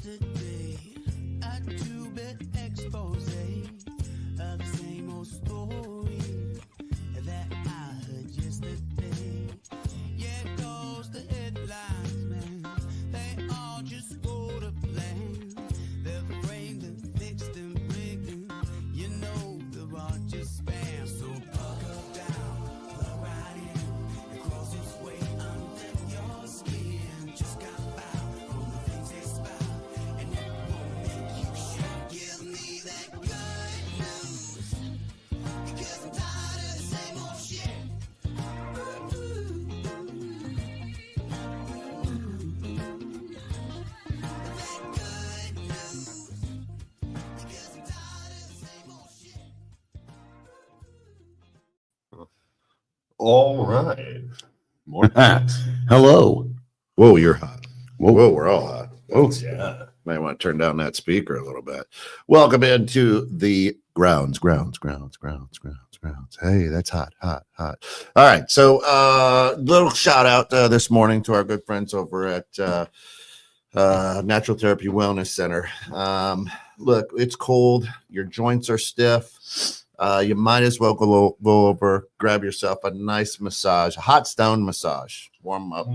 Yesterday, a two-bit expose of the same old story that I heard yesterday. Yeah, it goes the headlines, man. They all just go to plan. They're framed and fixed and rigged, you know they're all just spam. So buckle down, plug right in, and cross its way under your skin. Just got bound from the things they spout, and it won't make you shout. Give me that good news, because I'm tired of the same old shit. All right. Hello. Whoa, you're hot. Whoa. Whoa, we're all hot. Whoa. Yeah. Might want to turn down that speaker a little bit. Welcome into the grounds. Hey, that's hot. All right. So, little shout out this morning to our good friends over at Natural Therapy Wellness Center. Look, it's cold. Your joints are stiff. You might as well go over, grab yourself a nice massage, a hot stone massage, warm up,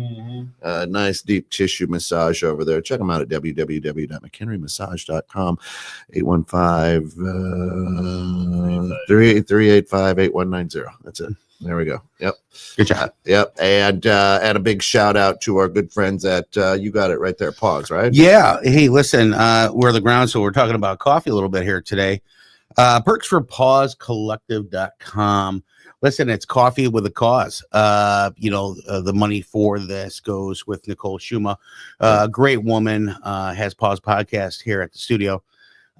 a nice deep tissue massage over there. Check them out at www.mchenrymassage.com, 815-385-8190. That's it. There we go. Yep. Good job. Yep. And a big shout out to our good friends at, you got it right there, Pause, right? Yeah. Hey, listen, we're the ground, so we're talking about coffee a little bit here today. Perks for pausecollective.com. Listen, it's coffee with a cause. The money for this goes with Nicole Schuma, great woman, has Pause Podcast here at the studio.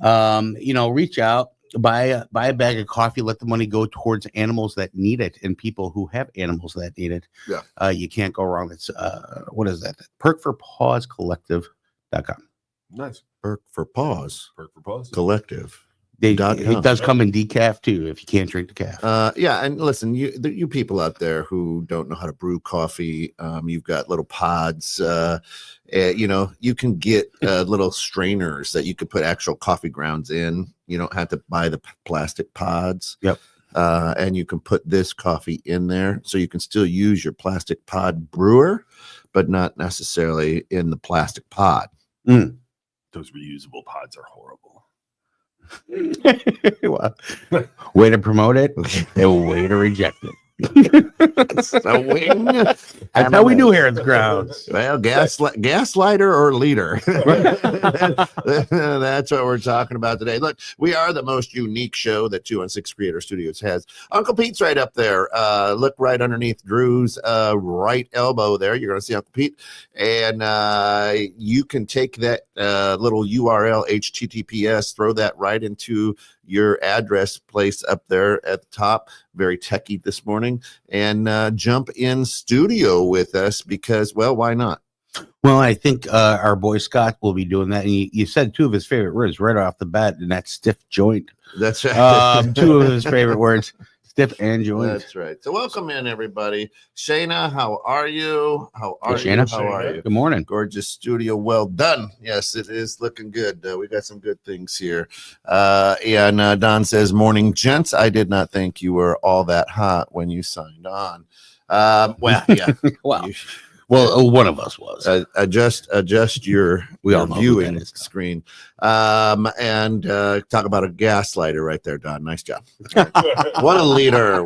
Reach out, buy a bag of coffee, let the money go towards animals that need it and people who have animals that need it. Yeah. You can't go wrong. It's what is that? Perk for pausecollective.com. Nice. Perk for Pause. Perk for pause. Collective. It does come in decaf too, if you can't drink decaf. Yeah, and listen, you people out there who don't know how to brew coffee, you've got little pods. You can get little strainers that you could put actual coffee grounds in. You don't have to buy the plastic pods. Yep. And you can put this coffee in there, so you can still use your plastic pod brewer, but not necessarily in the plastic pod. Mm. Those reusable pods are horrible. Well, way to promote it and way to reject it. A wing. That's how we do here at the grounds. Well, gaslighter or leader. That's what we're talking about today. Look, we are the most unique show that 216 Creator Studios has. Uncle Pete's right up there. Look right underneath Drew's right elbow there. You're going to see Uncle Pete. And you can take that little URL, HTTPS, throw that right into your address place up there at the top. Very techie this morning, and jump in studio with us because, well, why not? Well, I think our boy Scott will be doing that. And you said two of his favorite words right off the bat, and that's stiff joint. That's right. Two of his favorite words, stiff and joint. That's right. So welcome in, everybody. Shayna, how are you? How are you? Shayna. How are you? Good morning. Gorgeous studio. Well done. Yes, it is looking good. We got some good things here. And Don says, morning, gents. I did not think you were all that hot when you signed on. Well, yeah. Wow. Well, one of us was. Adjust your viewing screen. And talk about a gaslighter right there, Don. Nice job. What a leader.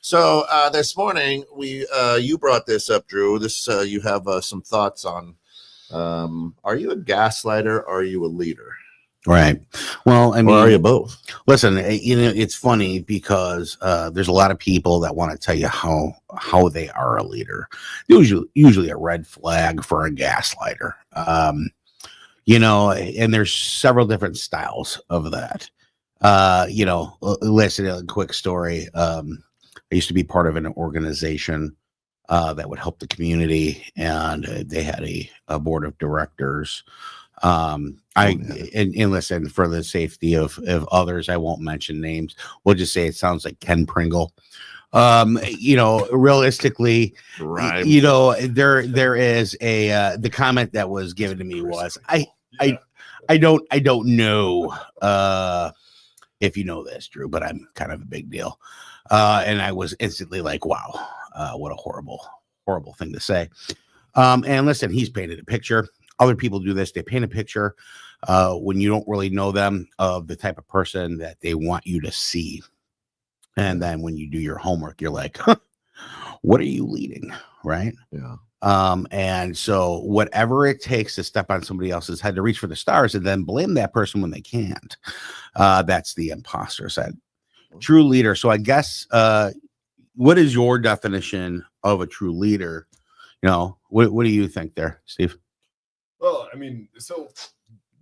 So this morning you brought this up, Drew. This you have some thoughts on. Are you a gaslighter or are you a leader? Right. Well, I mean, or are you both? Listen, it's funny because there's a lot of people that want to tell you how they are a leader. Usually a red flag for a gaslighter. And there's several different styles of that. Listen, a quick story. I used to be part of an organization that would help the community, and they had a board of directors. And listen, for the safety of others, I won't mention names. We'll just say it sounds like Ken Pringle. Realistically, Right. there is a the comment that was given to me was I don't know if you know this, Drew, but I'm kind of a big deal. And I was instantly like, wow, what a horrible thing to say. And listen, he's painted a picture. Other people do this. They paint a picture when you don't really know them of the type of person that they want you to see. And then when you do your homework, you're like, huh, what are you leading? Right. Yeah. And so whatever it takes to step on somebody else's head to reach for the stars and then blame that person when they can't. That's the imposter side. True leader. So I guess what is your definition of a true leader? What do you think there, Steve? Well, I mean, so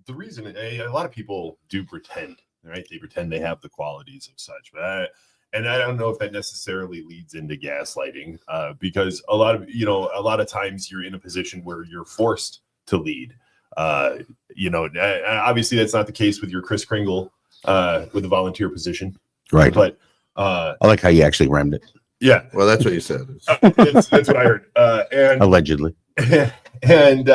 the reason a lot of people do pretend, right? They pretend they have the qualities of such, but I don't know if that necessarily leads into gaslighting, because a lot of times you're in a position where you're forced to lead. Obviously that's not the case with your Kris Kringle with the volunteer position, right? But I like how you actually rhymed it. Yeah, well, that's what you said. That's what I heard. And allegedly, and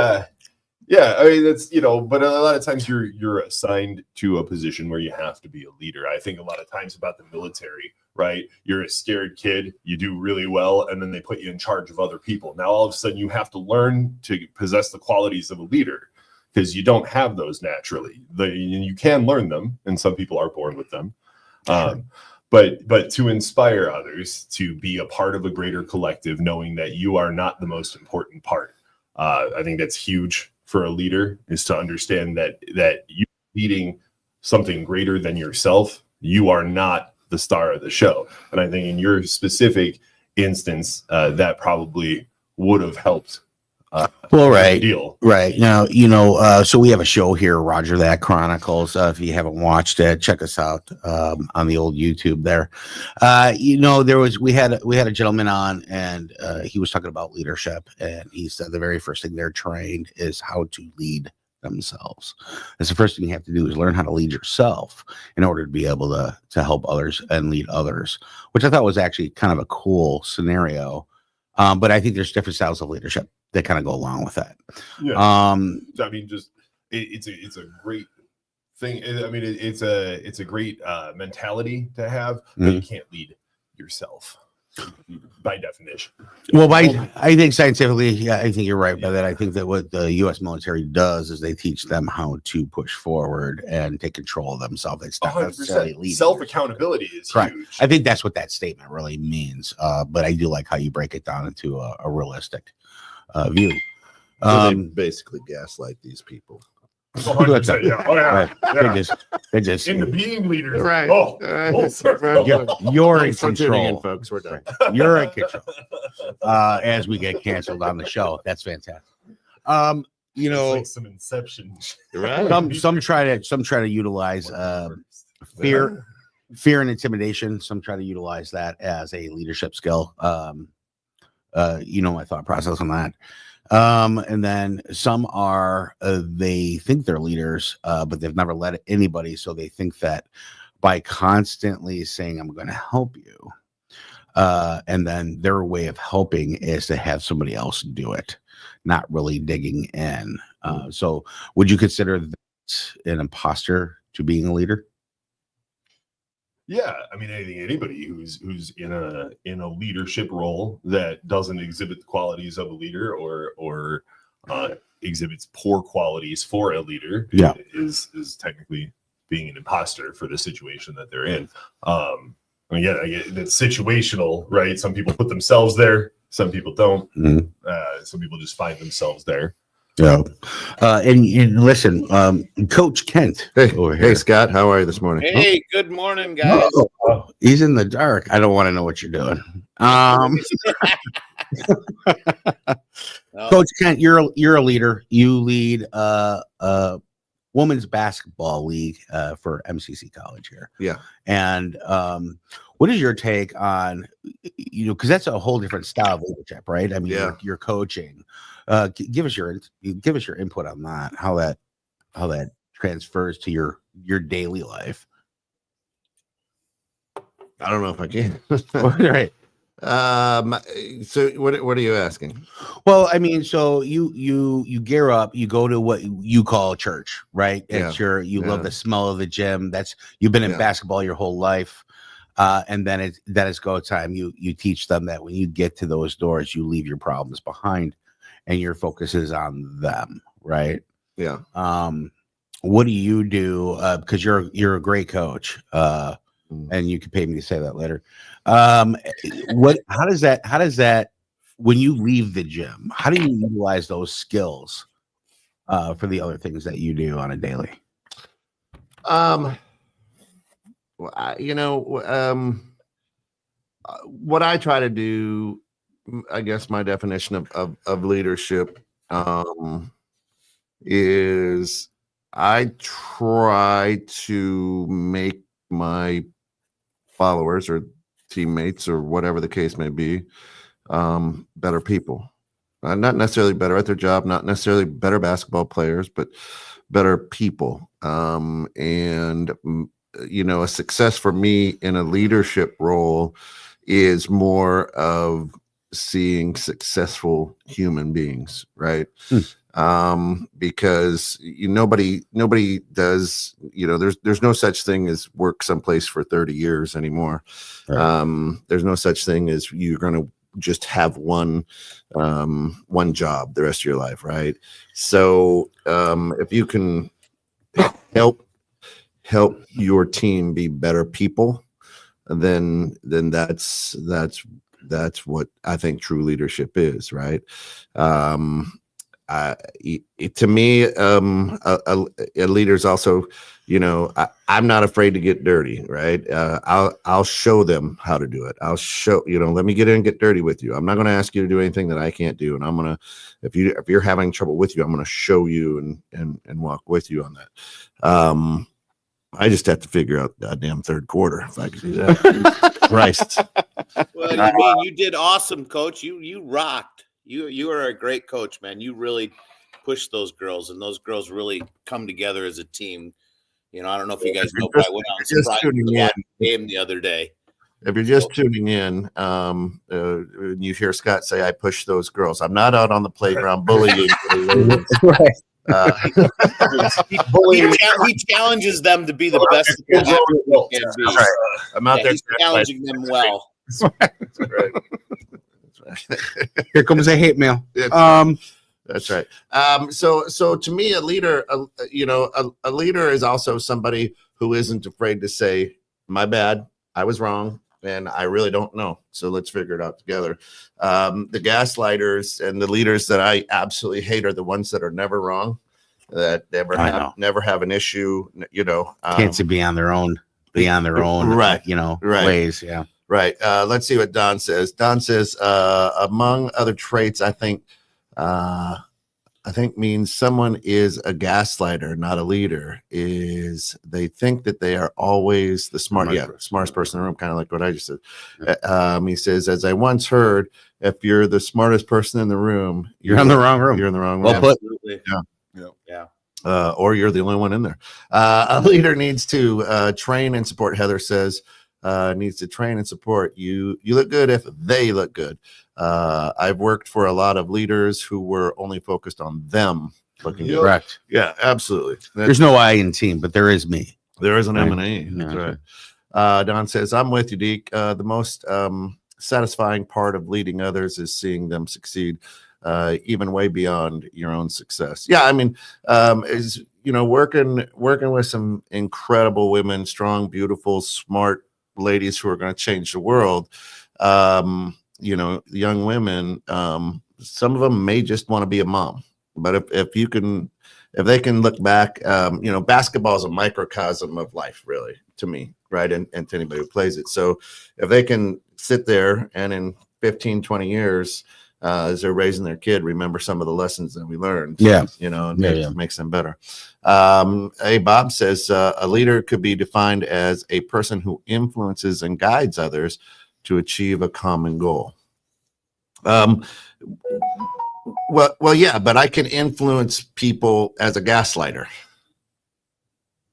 yeah, I mean that's but a lot of times you're assigned to a position where you have to be a leader. I think a lot of times about the military, right? You're a scared kid, you do really well, and then they put you in charge of other people. Now all of a sudden you have to learn to possess the qualities of a leader because you don't have those naturally. You can learn them, and some people are born with them. Sure. But to inspire others to be a part of a greater collective, knowing that you are not the most important part, I think that's huge for a leader, is to understand that you leading something greater than yourself, you are not the star of the show. And I think in your specific instance, that probably would have helped. Well, right. Deal. Right. Now, so we have a show here, Roger That Chronicles. If you haven't watched it, check us out on the old YouTube there. We had a gentleman on, and he was talking about leadership, and he said the very first thing they're trained is how to lead themselves. That's the first thing you have to do, is learn how to lead yourself in order to be able to help others and lead others, which I thought was actually kind of a cool scenario. But I think there's different styles of leadership that kind of go along with that. Yeah. I mean, just it's a great thing. I mean, it's a great mentality to have, but you can't lead yourself by definition. Well, I think scientifically, yeah, I think you're right by that. I think that what the U.S. military does is they teach them how to push forward and take control of themselves. It's not necessarily leading. Self-accountability is huge. I think that's what that statement really means. But I do like how you break it down into a realistic view. So they basically gaslight these people. 100%, yeah. Oh, yeah. Yeah. They just into being leaders. Right. You're in control, folks. We're done. You're in control. As we get canceled on the show, that's fantastic. It's like some Inception. Right. Some try to utilize fear and intimidation. Some try to utilize that as a leadership skill. My thought process on that. And then some are they think they're leaders, but they've never led anybody, so they think that by constantly saying I'm going to help you, and then their way of helping is to have somebody else do it, not really digging in. So would you consider that an imposter to being a leader? Yeah, I mean, I think anybody who's in a leadership role that doesn't exhibit the qualities of a leader or exhibits poor qualities for a leader, is technically being an imposter for the situation that they're in. I mean, yeah, it's situational, right? Some people put themselves there, some people don't. Some people just find themselves there. Yeah. And listen, Coach Kent. Hey, Scott, how are you this morning? Hey, good morning, guys. Oh, he's in the dark. I don't want to know what you're doing. Coach Kent, you're a leader. You lead a women's basketball league for MCC College here. Yeah. And what is your take on, because that's a whole different style of leadership, right? I mean, you're coaching. Give us your input on that. How that transfers to your daily life. I don't know if I can. Right. So what are you asking? Well, I mean, so you gear up, you go to what you call church, right? It's you love the smell of the gym. That's you've been in basketball your whole life. And then it's go time. You teach them that when you get to those doors, you leave your problems behind and your focus is on them, right? Yeah. What do you do? Because you're a great coach. And you can pay me to say that later. How does that when you leave the gym, how do you utilize those skills for the other things that you do on a daily? Well, what I try to do, I guess my definition of leadership is I try to make my followers or teammates or whatever the case may be better people. Not necessarily better at their job, not necessarily better basketball players, but better people. And a success for me in a leadership role is more of seeing successful human beings, right? Because nobody does, there's no such thing as work someplace for 30 years anymore. Right. There's no such thing as you're going to just have one job the rest of your life, right? So if you can help your team be better people, then that's what I think true leadership is, right? To me, a leader is also, I'm not afraid to get dirty, right? I'll show them how to do it. I'll show, let me get in and get dirty with you. I'm not going to ask you to do anything that I can't do. And I'm going to, if you're having trouble with you, I'm going to show you and walk with you on that. I just have to figure out the goddamn third quarter if I could do that. Christ. Well, you did awesome, Coach. You rocked. You are a great coach, man. You really pushed those girls, and those girls really come together as a team. I don't know if you guys know, but I went on surprise game the other day. If you're just tuning in, you hear Scott say, "I push those girls." I'm not out on the playground bullying. He challenges them to be the best. Right. I'm out there he's challenging them well. That's right. Here comes a hate mail. That's right. So to me, a leader, a leader is also somebody who isn't afraid to say, "My bad, I was wrong, and I really don't know. So let's figure it out together." The gaslighters and the leaders that I absolutely hate are the ones that are never wrong, that never have an issue. Can't be on their own, right? Right. Ways. Yeah. Right. Let's see what Don says. Don says, among other traits, I think means someone is a gaslighter, not a leader, is they think that they are always the smartest person in the room, kind of like what I just said. He says, as I once heard, if you're the smartest person in the room, you're in the wrong room. You're in the wrong room. Well put. Yeah. Or you're the only one in there. A leader needs to train and support, Heather says. Needs to train and support you. You look good if they look good. I've worked for a lot of leaders who were only focused on them looking good. Correct. Yeah, absolutely. There's no I in team, but there is me. There is an M&A. Yeah. That's right. Don says, I'm with you, Deke. The most satisfying part of leading others is seeing them succeed, even way beyond your own success. Yeah, I mean, is working with some incredible women, strong, beautiful, smart ladies who are going to change the world. Young women, some of them may just want to be a mom, but if they can look back, basketball is a microcosm of life, really, to me, right? And to anybody who plays it. So if they can sit there and in 15, 20 years, as they're raising their kid, remember some of the lessons that we learned. Yeah. Makes them better. Hey, Bob says a leader could be defined as a person who influences and guides others to achieve a common goal. Well, yeah, but I can influence people as a gaslighter,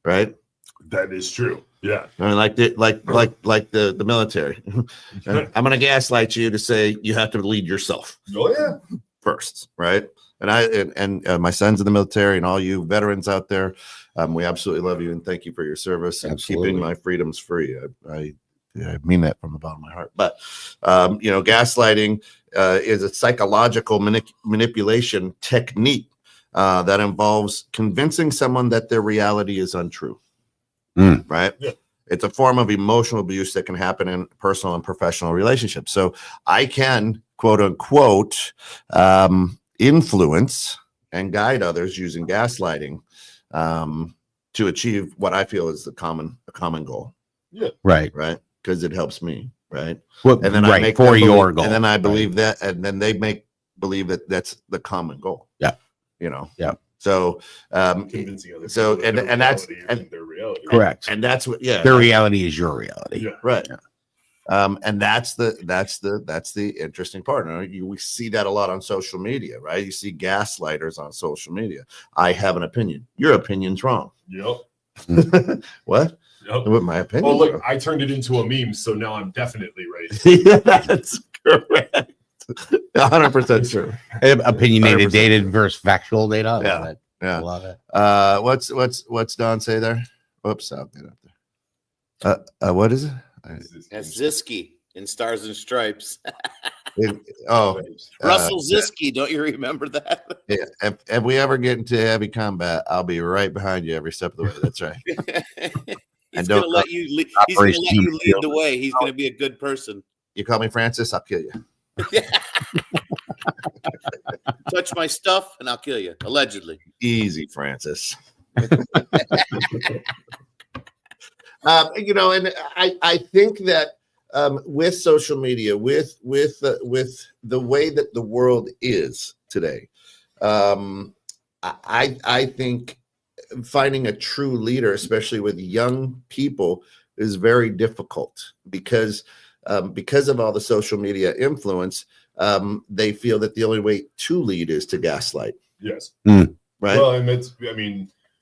right? That is true. Yeah. I mean, like the military. I'm gonna gaslight you to say you have to lead yourself Oh yeah. first, right? And my son's in the military, and all you veterans out there, we absolutely love you and thank you for your service and Absolutely. keeping my freedoms free. I mean that from the bottom of my heart. But gaslighting is a psychological manipulation technique that involves convincing someone that their reality is untrue. Right? Yeah. It's a form of emotional abuse that can happen in personal and professional relationships. So I can, quote unquote, influence and guide others using gaslighting to achieve what I feel is a common goal. Yeah. Right. Right. Because it helps me. Right. Well, And then right, I make for them believe, your goal. and then I right. believe that, and then they believe that that's the common goal. Yeah. Yeah. So, Convincing other so people that and that's their reality isn't their reality. Correct. and that's what Their reality is your reality. Yeah. right. Yeah. And that's the interesting part. We see that a lot on social media, right? You see gaslighters on social media. I have an opinion. Your opinion's wrong. Yep. What? Yep. What my opinion? Oh look, I turned it into a meme, so now I'm definitely right. That's correct. 100% true. Opinionated 100% data true. versus factual data. I love Yeah. it. Yeah. I love it. What's Don say there? Whoops, I'll get up there. What is it? That's Ziski in Stars and Stripes. Uh, Russell Ziski, don't you remember that? yeah, if we ever get into heavy combat, I'll be right behind you every step of the way. That's right. He's don't gonna let you. He's gonna let you lead the way. He's gonna be a good person. You call me Francis, I'll kill you. Touch my stuff, and I'll kill you. Allegedly. Easy, Francis. And I think that with social media, with the way that the world is today, I think finding a true leader, especially with young people, is very difficult because of all the social media influence. They feel that the only way to lead is to gaslight. Yes. Right. Well, and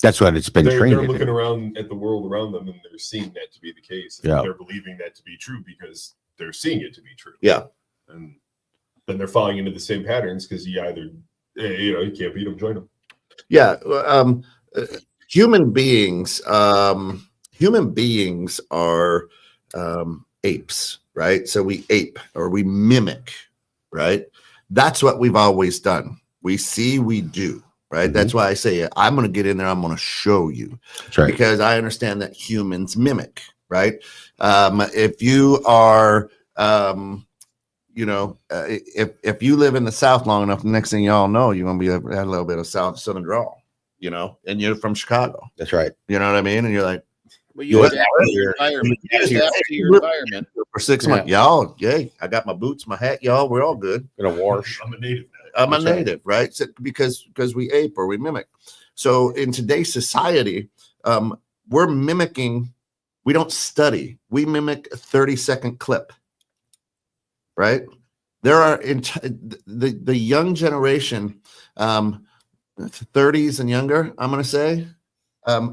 That's what it's been they're trained to looking do. around at the world around them and they're seeing that to be the case. And Yeah. they're believing that to be true because they're seeing it to be true. Yeah. And then they're falling into the same patterns because you either, you can't beat them, join them. Yeah. Human beings are apes, right? So we ape or we mimic, right? That's what we've always done. We see, we do, right? Mhm. That's why I say I'm going to get in there. I'm going to show you. That's right. Because I understand that humans mimic, right? If you are, if you live in the South long enough, the next thing y'all know, you're going to be had a little bit of Southern drawl, and you're from Chicago. That's right. You know what I mean? And you're like, Well, you What? adapt to your environment. You adapt to your environment. for 6 months, y'all, yay, I got my boots, my hat, y'all, we're all good. Gonna wash. I'm a native now. I'm That's a right. native, right? So, because we ape or we mimic. So in today's society, we're mimicking. We don't study. We mimic a 30-second clip, right? There are the young generation, 30s and younger. I'm going to say,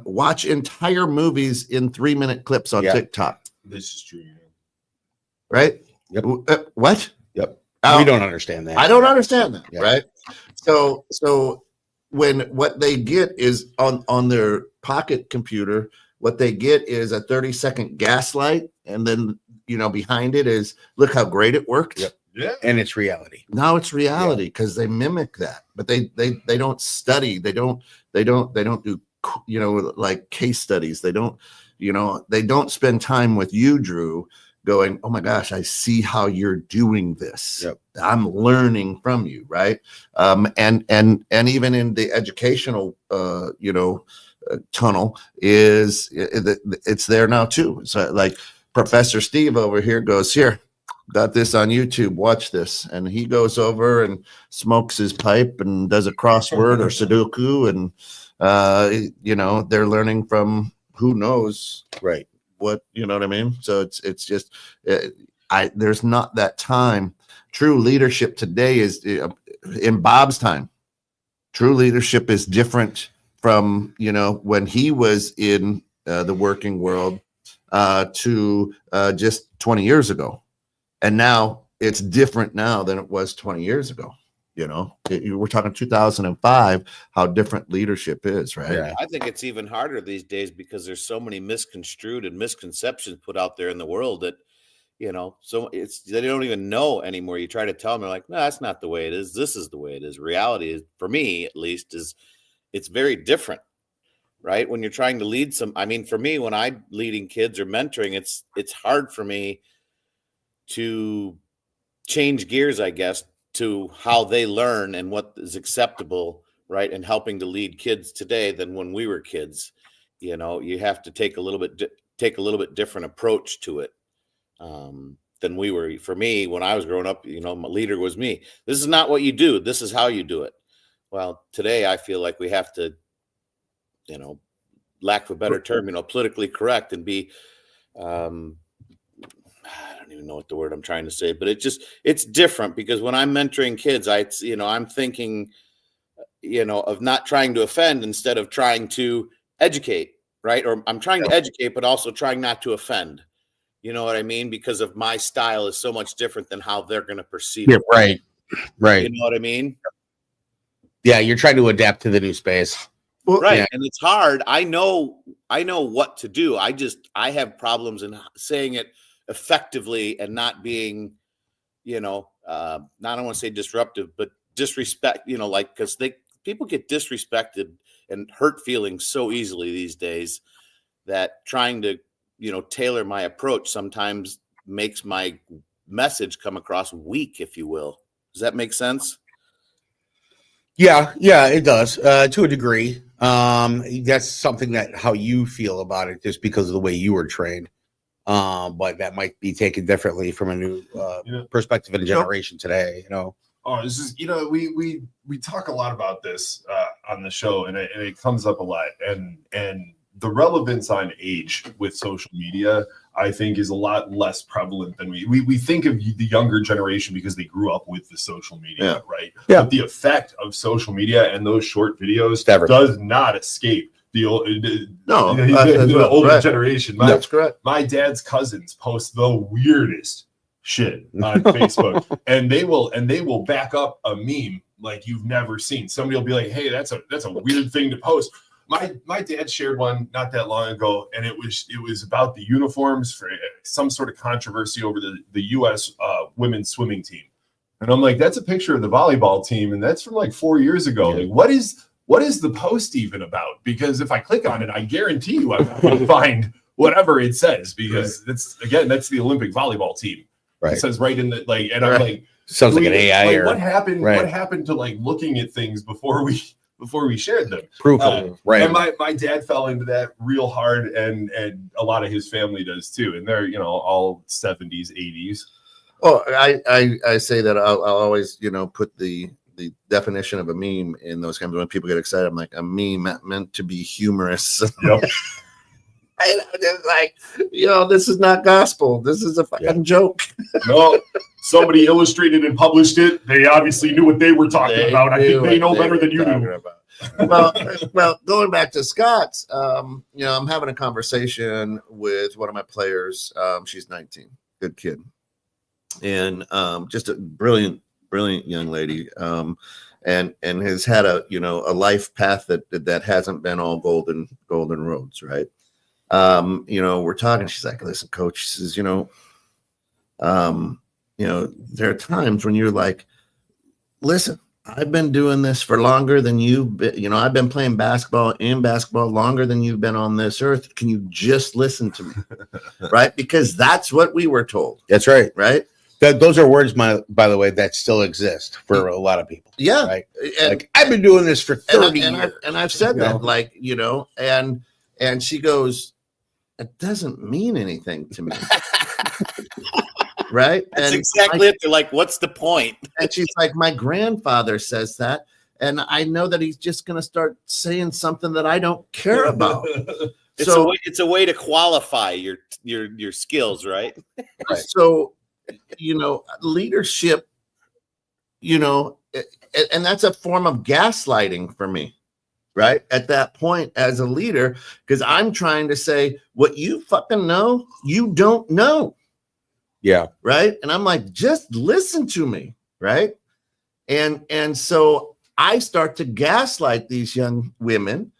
watch entire movies in 3-minute clips on Yeah. TikTok, This is true. right? Yep. What? Yep. Oh, We don't understand that. I don't understand that, Yeah. right? So when what they get is on their pocket computer, what they get is a 30-second gaslight, and then behind it is look how great it worked. Yep. Yeah. And it's reality. Now it's reality because they mimic that, but they don't study. They don't do like case studies. They don't spend time with you, Drew, going, oh my gosh, I see how you're doing this. Yep. I'm learning from you, right? And even in the educational tunnel it's there now too. So like Professor Steve over here goes, here, got this on YouTube, watch this. And he goes over and smokes his pipe and does a crossword or Sudoku, and they're learning from who knows Right. what, you know what I mean? So it's just there's not that time. True leadership today is in Bob's time. True leadership is different from when he was in the working world. to just 20 years ago. And now it's different now than it was 20 years ago. We're talking 2005, how different leadership is, right? Yeah. I think it's even harder these days because there's so many misconstrued and misconceptions put out there in the world that, so they don't even know anymore. You try to tell them, they're like, no, that's not the way it is. This is the way it is. Reality is, for me at least, it's very different, right? When you're trying to lead for me, when I'm leading kids or mentoring, it's hard for me to change gears, I guess, to how they learn and what is acceptable, right? And helping to lead kids today than when we were kids. You have to take a little bit different approach to it than we were. For me, when I was growing up, my leader was me. This is not what you do. This is how you do it. Well, today I feel like we have to, lack of a better term, politically correct and be, I don't even know what the word I'm trying to say, but it's different because when I'm mentoring kids, I'm thinking, of not trying to offend instead of trying to educate, right? Or I'm trying to educate, but also trying not to offend. You know what I mean? Because of my style is so much different than how they're going to perceive it. Right. You know what I mean? Yeah, you're trying to adapt to the new space. Well, right. Yeah. And it's hard. I know what to do. I have problems in saying it effectively and not being, I don't want to say disruptive, but disrespect, because people get disrespected and hurt feelings so easily these days that trying to, tailor my approach sometimes makes my message come across weak, if you will. Does that make sense? Yeah, it does to a degree. That's something that how you feel about it just because of the way you were trained. But that might be taken differently from a new perspective and generation today. Oh, this is we talk a lot about this on the show, and it comes up a lot, and the relevance on age with social media, I think, is a lot less prevalent than we think of the younger generation because they grew up with the social media, right? Yeah. But the effect of social media and those short videos does not escape the older generation. That's correct. My dad's cousins post the weirdest shit on Facebook, and they will back up a meme like you've never seen. Somebody will be like, "Hey, that's a weird thing to post." My dad shared one not that long ago, and it was about the uniforms for some sort of controversy over the U.S. Women's swimming team, and I'm like, "That's a picture of the volleyball team, and that's from like 4 years ago." Like, what is the post even about? Because if I click on it, I guarantee you I'm going to find whatever it says, because that's the Olympic volleyball team. Right. It says right in the and I'm like, sounds like an AI. Like, what happened? Right. What happened to like looking at things before we shared them? Proof of it. Right. And my dad fell into that real hard, and a lot of his family does too. And they're all 70s, 80s. Oh, I say that I'll always put the definition of a meme in those kinds of, when people get excited, I'm like, a meme meant to be humorous. Yep. And I'm just like, this is not gospel. This is a fucking joke. No, somebody illustrated and published it. They obviously knew what they were talking about. I think they know better than you do. Well, going back to Scott's, I'm having a conversation with one of my players. She's 19, good kid, and just a brilliant young lady. And has had a life path that hasn't been all golden roads, right? We're talking. She's like, "Listen, coach," she says, there are times when you're like, "Listen, I've been doing this for longer than you've been, I've been playing basketball longer than you've been on this earth. Can you just listen to me?" Right? Because that's what we were told. That's right. Right. Those are words, by the way, that still exist for a lot of people. Yeah. Right. Like, I've been doing this for 30 years. And I've said that, like, and she goes, "It doesn't mean anything to me." Right? That's exactly it. They're like, "What's the point?" And she's like, "My grandfather says that, and I know that he's just going to start saying something that I don't care about." It's a way to qualify your skills, right? Right. So, leadership, and that's a form of gaslighting for me. right? At that point as a leader, because I'm trying to say what you fucking know, you don't know. Yeah. Right. And I'm like, just listen to me. Right. And so I start to gaslight these young women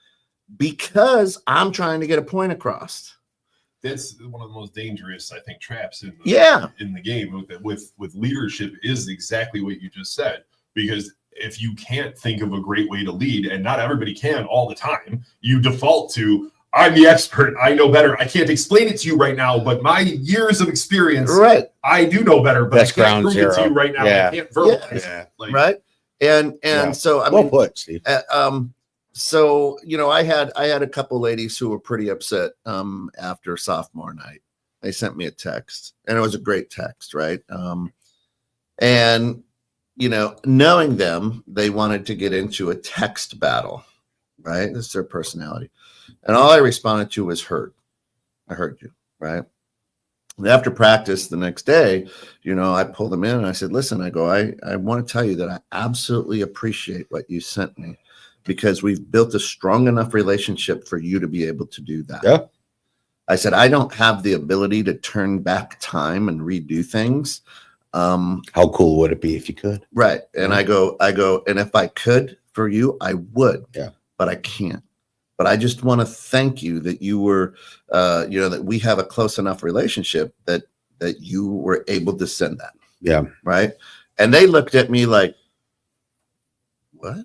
because I'm trying to get a point across. That's one of the most dangerous, I think, traps in the game with leadership is exactly what you just said. Because if you can't think of a great way to lead, and not everybody can all the time, you default to, I'm the expert, I know better. I can't explain it to you right now, but my years of experience, right? I do know better, but That's I can't prove ground it to zero. you right now. Yeah. I can't verbalize it. Like, Right. And so I well mean, put, Steve. So I had a couple ladies who were pretty upset after sophomore night. They sent me a text, and it was a great text, right? And knowing them, they wanted to get into a text battle, right? That's their personality. And all I responded to was hurt. I heard you, right? And after practice the next day, I pulled them in and I said, listen, I go, I want to tell you that I absolutely appreciate what you sent me, because we've built a strong enough relationship for you to be able to do that. Yeah. I said, I don't have the ability to turn back time and redo things. How cool would it be if you could? Right. And I go, and if I could for you, I would. Yeah. But I can't. But I just want to thank you that you were, that we have a close enough relationship that you were able to send that. Yeah. Right. And they looked at me like, what?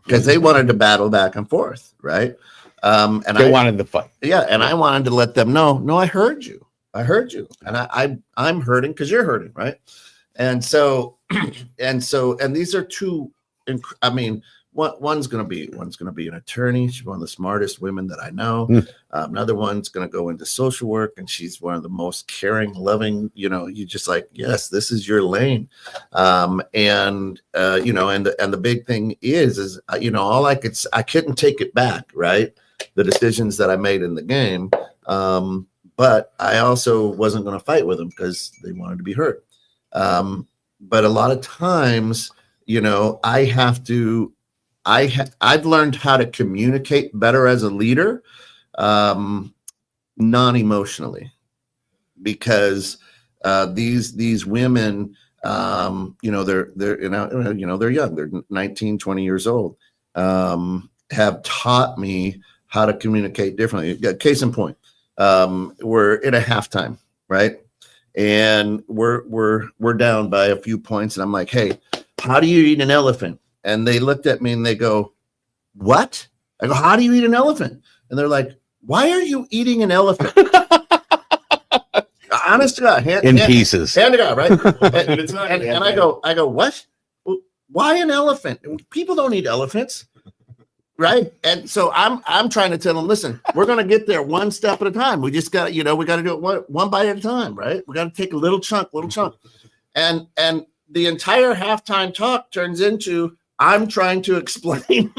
Because they wanted to battle back and forth. Right. And they wanted the fight. Yeah. And I wanted to let them know, no, I heard you. And I'm hurting because you're hurting. Right. And so these are two, I mean, one's going to be an attorney. She's one of the smartest women that I know. Another one's going to go into social work, and she's one of the most caring, loving, you just like, yes, this is your lane. And the big thing is all I couldn't take it back. Right. The decisions that I made in the game. But I also wasn't going to fight with them because they wanted to be hurt. But a lot of times, I've learned how to communicate better as a leader, non-emotionally, because these women, they're young, they're 19, 20 years old, have taught me how to communicate differently. Case in point, we're in a halftime, right? And we're down by a few points, and I'm like, hey, how do you eat an elephant? And they looked at me and they go, what? I go, how do you eat an elephant? And they're like, why are you eating an elephant? Honest to God, pieces. Hand to God, right? And I go, what? Well, why an elephant? People don't eat elephants, right? And so I'm trying to tell them, listen, we're going to get there one step at a time. We just got, we got to do it one bite at a time, right? We got to take a little chunk. And the entire halftime talk turns into, I'm trying to explain.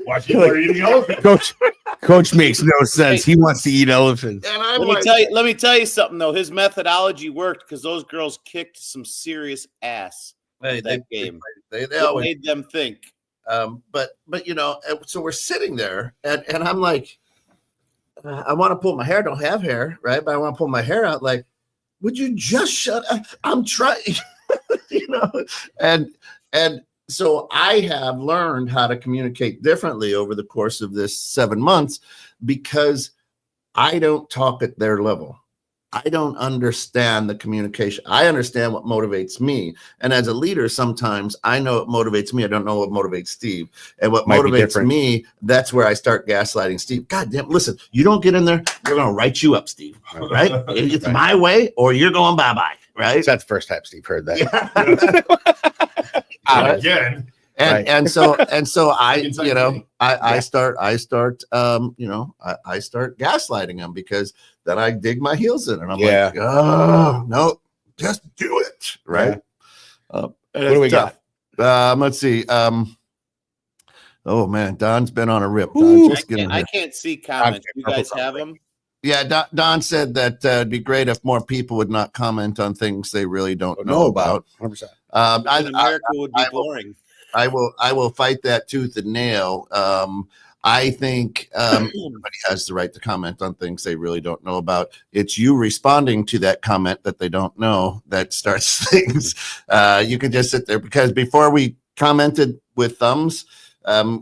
Why people are eating elephants. Coach makes no sense. He wants to eat elephants. And I'm let me tell you something though. His methodology worked because those girls kicked some serious ass that game. They always made them think. But so we're sitting there, and I'm like, I want to pull my hair. Don't have hair, right? But I want to pull my hair out. Like, would you just shut up? I'm trying, and so I have learned how to communicate differently over the course of this 7 months, because I don't talk at their level. I don't understand the communication. I understand what motivates me. And as a leader, sometimes I know what motivates me. I don't know what motivates Steve. And what motivates me, that's where I start gaslighting Steve. God damn, listen, you don't get in there, we're going to write you up, Steve. Right? It's my way or you're going bye-bye. Right? That's the first time Steve heard that. Yeah. Again. And so I start gaslighting them, because then I dig my heels in and I'm like, oh no, just do it. Right. Yeah. What do we got? Let's see. Oh man, Don's been on a rip. I can't see comments. You guys have them? Yeah, Don said that it'd be great if more people would not comment on things they really don't know about. 100%. America would be boring. I will fight that tooth and nail. I think everybody has the right to comment on things they really don't know about. It's you responding to that comment that they don't know that starts things. You can just sit there, because before we commented with thumbs,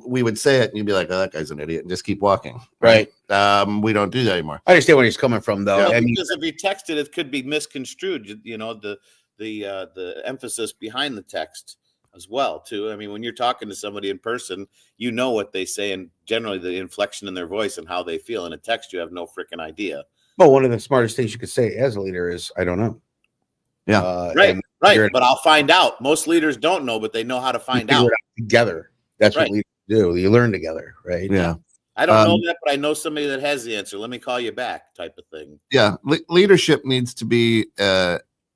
we would say it and you'd be like, oh, that guy's an idiot, and just keep walking. Right. We don't do that anymore. I understand where he's coming from, though. Yeah, I mean, because if you texted, it could be misconstrued. You know, the emphasis behind the text as well, too. I mean, when you're talking to somebody in person, you know what they say, and generally the inflection in their voice and how they feel. In a text, you have no freaking idea. well, one of the smartest things you could say as a leader is, I don't know. Yeah. Right. But I'll find out. Most leaders don't know, but they know how to find out. Together. That's what leaders do. You learn together, right? Yeah. I don't know that, but I know somebody that has the answer. Let me call you back, type of thing. Yeah. Leadership needs to be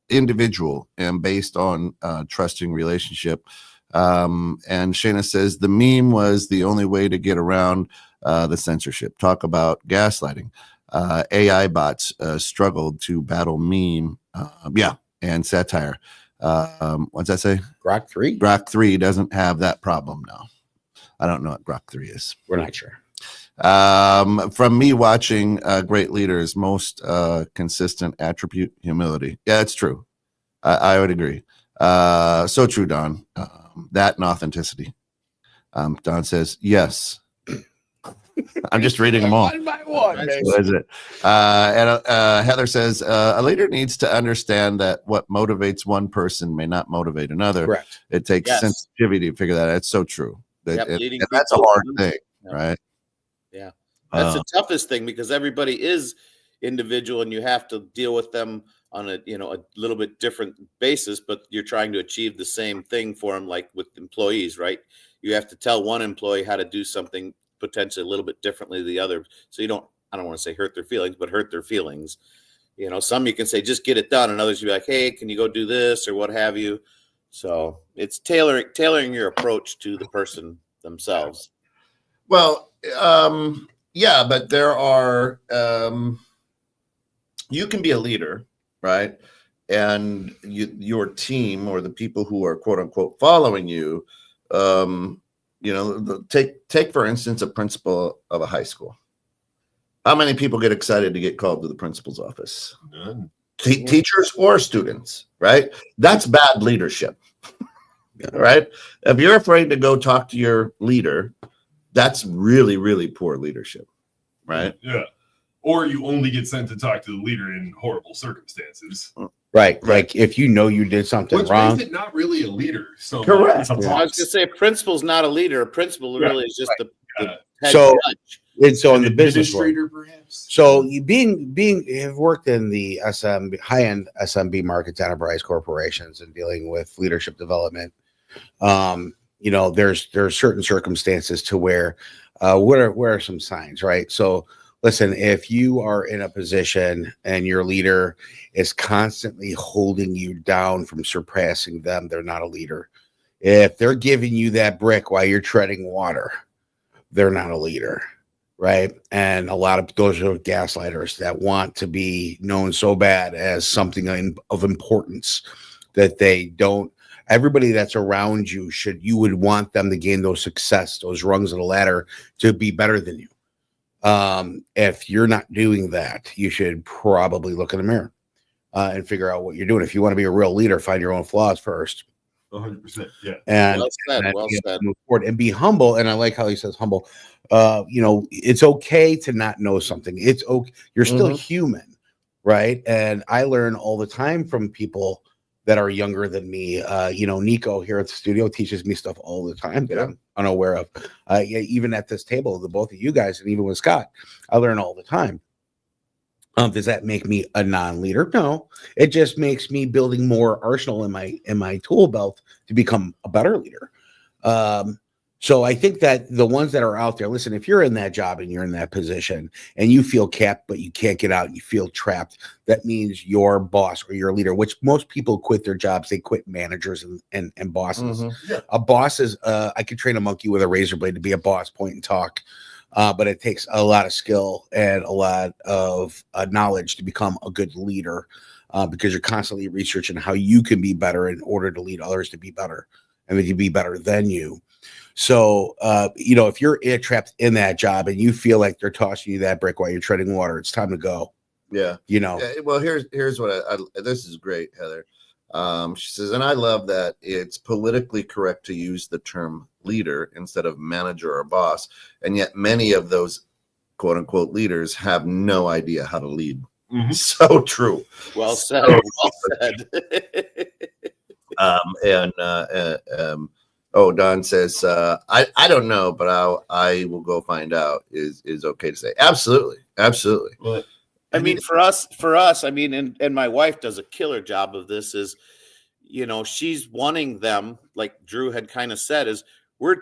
individual and based on trusting relationship. And Shayna says the meme was the only way to get around the censorship. Talk about gaslighting. AI bots struggled to battle meme. And satire. What's that say? Grok 3? Grok 3 doesn't have that problem now. I don't know what Grok 3 is. We're not sure. From me watching great leaders, most consistent attribute, humility. Yeah, it's true. I would agree. So true, Don. That and authenticity. Don says, yes. I'm just reading them all. One by one. What is it? And Heather says, a leader needs to understand that what motivates one person may not motivate another. Correct. It takes sensitivity to figure that out. It's so true. Leading and that's a hard thing, right? Yeah. That's the toughest thing, because everybody is individual and you have to deal with them on a little bit different basis, but you're trying to achieve the same thing for them, like with employees, right? You have to tell one employee how to do something potentially a little bit differently than the other. So I don't want to say hurt their feelings, but hurt their feelings. You know, some you can say, just get it done. And others you be like, hey, can you go do this or what have you? So it's tailoring your approach to the person themselves. Well, yeah, but there are, you can be a leader, right? And your team or the people who are quote unquote following you, take for instance a principal of a high school. How many people get excited to get called to the principal's office? None. Teachers or students, right? That's bad leadership, right? If you're afraid to go talk to your leader, that's really, really poor leadership, right? Yeah. Or you only get sent to talk to the leader in horrible circumstances. Right. Like if you know you did something wrong. Makes it not really a leader. So correct. I was going to say a principal's not a leader. A principal really is just the head judge. And so in the business world, perhaps. so you have worked in the high-end SMB markets, enterprise corporations, and dealing with leadership development. There's certain circumstances to where what are some signs, right? So listen, if you are in a position and your leader is constantly holding you down from surpassing them, they're not a leader. If they're giving you that brick while you're treading water, they're not a leader. Right. And a lot of those are gaslighters that want to be known so bad as something of importance that they don't. Everybody that's around you you would want them to gain those success, those rungs of the ladder to be better than you. If you're not doing that, you should probably look in the mirror and figure out what you're doing. If you want to be a real leader, find your own flaws first. 100%. Yeah. And well said. Move forward and be humble. And I like how he says humble. It's okay to not know something. It's okay. You're still human, right? And I learn all the time from people that are younger than me. Nico here at the studio teaches me stuff all the time that I'm unaware of. Even at this table, the both of you guys, and even with Scott, I learn all the time. Does that make me a non-leader? No, it just makes me building more arsenal in my tool belt to become a better leader. So I think that the ones that are out there, listen, if you're in that job and you're in that position and you feel capped, but you can't get out and you feel trapped, that means your boss or your leader, which most people quit their jobs, they quit managers and bosses. Yeah. A boss is, I could train a monkey with a razor blade to be a boss, point and talk. But it takes a lot of skill and a lot of knowledge to become a good leader because you're constantly researching how you can be better in order to lead others to be better and to be better than you. So, if you're trapped in that job and you feel like they're tossing you that brick while you're treading water, it's time to go. Yeah. Well, here's what I this is great, Heather. She says, and I love that it's politically correct to use the term leader instead of manager or boss. And yet many of those quote unquote leaders have no idea how to lead. Mhm. So true. Well said. Well said. Don says, I don't know, but I will go find out is okay to say. Absolutely. Well, I mean, for us, I mean, and my wife does a killer job of this is, she's wanting them, like Drew had kind of said, is we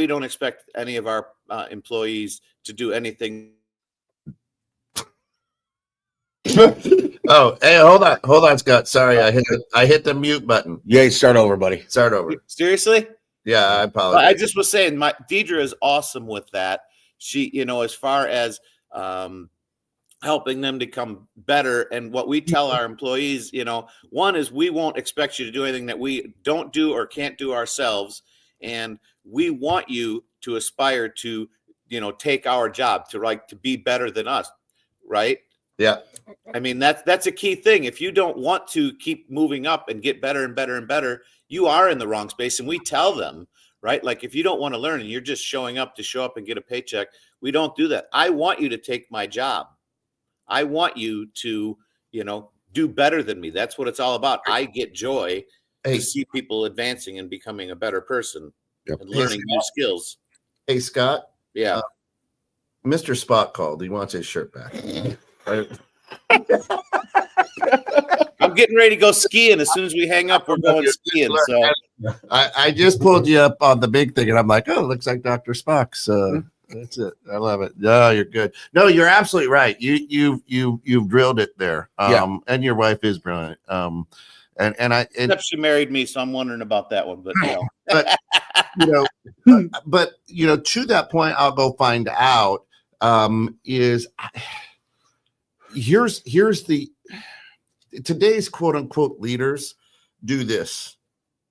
don't expect any of our employees to do anything. Oh, hey, hold on, Scott. Sorry, I hit the mute button. Yeah, start over, buddy. Start over. Seriously? Yeah, I apologize. I just was saying, Deidre is awesome with that. She, as far as helping them to become better, and what we tell our employees, one is we won't expect you to do anything that we don't do or can't do ourselves, and we want you to aspire to, take our job to be better than us, right? Yeah. I mean, that's a key thing. If you don't want to keep moving up and get better and better and better, you are in the wrong space. And we tell them, right? Like, if you don't want to learn and you're just showing up to show up and get a paycheck, we don't do that. I want you to take my job. I want you to, do better than me. That's what it's all about. I get joy to see people advancing and becoming a better person and learning new skills. Hey, Scott. Yeah. Mr. Spock called. He wants his shirt back. Right. I'm getting ready to go skiing. As soon as we hang up, we're going skiing. So I just pulled you up on the big thing, and I'm like, oh, it looks like Dr. Spock's. That's it. I love it. No, you're good. No, you're absolutely right. You've drilled it there. And your wife is brilliant. Except she married me, so I'm wondering about that one. But but to that point, I'll go find out. Here's the today's quote unquote leaders do this.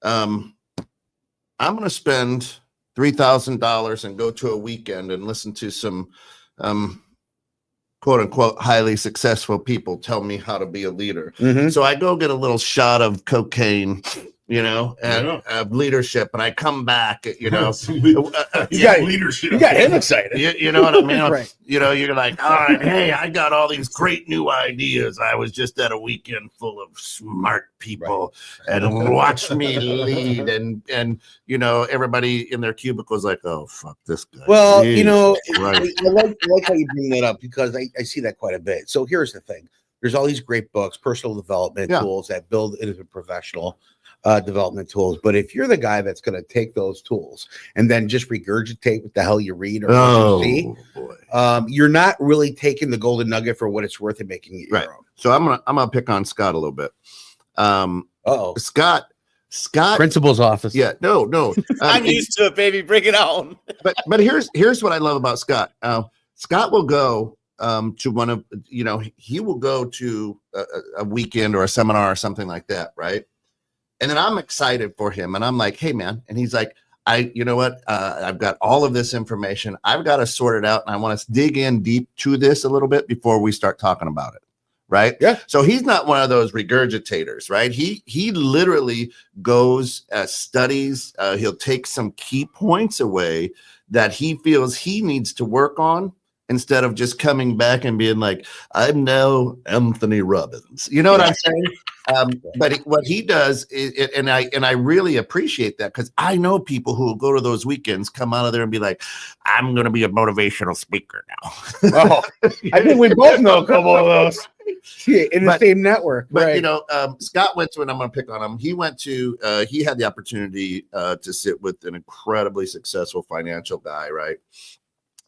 I'm going to spend $3,000 and go to a weekend and listen to some quote unquote highly successful people tell me how to be a leader. Mm-hmm. So I go get a little shot of cocaine, of leadership, and I come back, you got leadership. You got him excited. You know what I mean? Right. You're like, all right, hey, I got all these great new ideas. I was just at a weekend full of smart people, and watch me lead, and everybody in their cubicles like, oh fuck this guy. Well, right. I like how you bring that up, because I see that quite a bit. So here's the thing: there's all these great books, personal development tools that build into professional development tools. But if you're the guy that's going to take those tools and then just regurgitate what the hell you read or what you see, you're not really taking the golden nugget for what it's worth and making it your own. So I'm gonna pick on Scott a little bit. Scott, principal's office. Yeah, no. I'm used to it, baby. Bring it on. but here's what I love about Scott. Scott will go to one of he will go to a weekend or a seminar or something like that, right? And then I'm excited for him, and I'm like, hey man, and he's like, you know what? I've got all of this information. I've got to sort it out, and I want to dig in deep to this a little bit before we start talking about it. Right. Yeah. So he's not one of those regurgitators, right? He literally goes, studies. He'll take some key points away that he feels he needs to work on, instead of just coming back and being like, I'm now Anthony Robbins. You know what I'm saying? But what he does is, and I really appreciate that, because I know people who will go to those weekends, come out of there and be like, I'm going to be a motivational speaker now. Oh, I think we both know a couple of those in the same network. But Scott went to, and I'm going to pick on him. He went to, he had the opportunity to sit with an incredibly successful financial guy, right?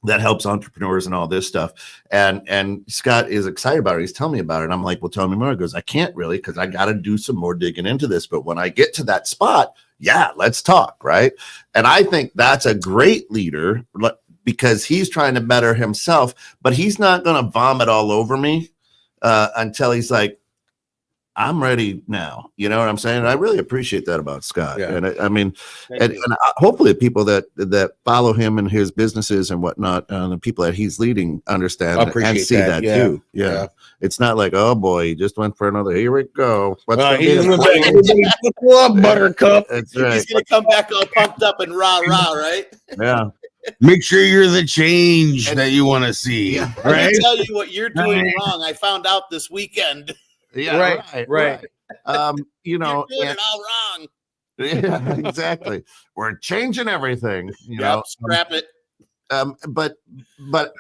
That helps entrepreneurs and all this stuff. And Scott is excited about it. He's telling me about it. And I'm like, well, tell me more. He goes, I can't really, because I got to do some more digging into this. But when I get to that spot, yeah, let's talk. Right. And I think that's a great leader, because he's trying to better himself, but he's not going to vomit all over me until he's like, I'm ready now. You know what I'm saying? And I really appreciate that about Scott. Yeah. And I mean, Thank and, you. and hopefully the people that follow him and his businesses and whatnot, the people that he's leading understand and Appreciate see that, that yeah. too. Yeah. Yeah. It's not like, oh boy, he just went for another. Here we go. What's gonna be He's his in the plan? back. Everybody buckle up, Buttercup. That's right. He's gonna come back all pumped up and rah, right? Yeah. Make sure you're the change that you want to see. Yeah. Let Right? me tell you what you're doing wrong. I found out this weekend. Yeah. Right. You know, You're doing and- it all wrong. yeah, exactly. We're changing everything. You Yep, know, scrap it. but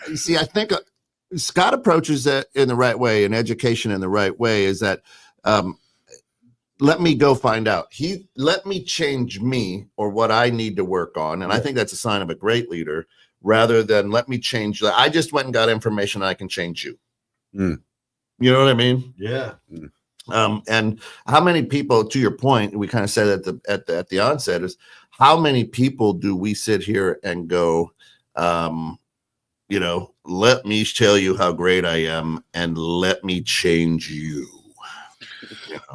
you see, I think Scott approaches it in the right way, and education in the right way is that let me go find out. Let me change me or what I need to work on, and I think that's a sign of a great leader. Rather than let me change. I just went and got information. I can change you. Mm. You know what I mean? Yeah. And how many people, to your point, we kind of said at the onset, is how many people do we sit here and go, you know, let me tell you how great I am and let me change you.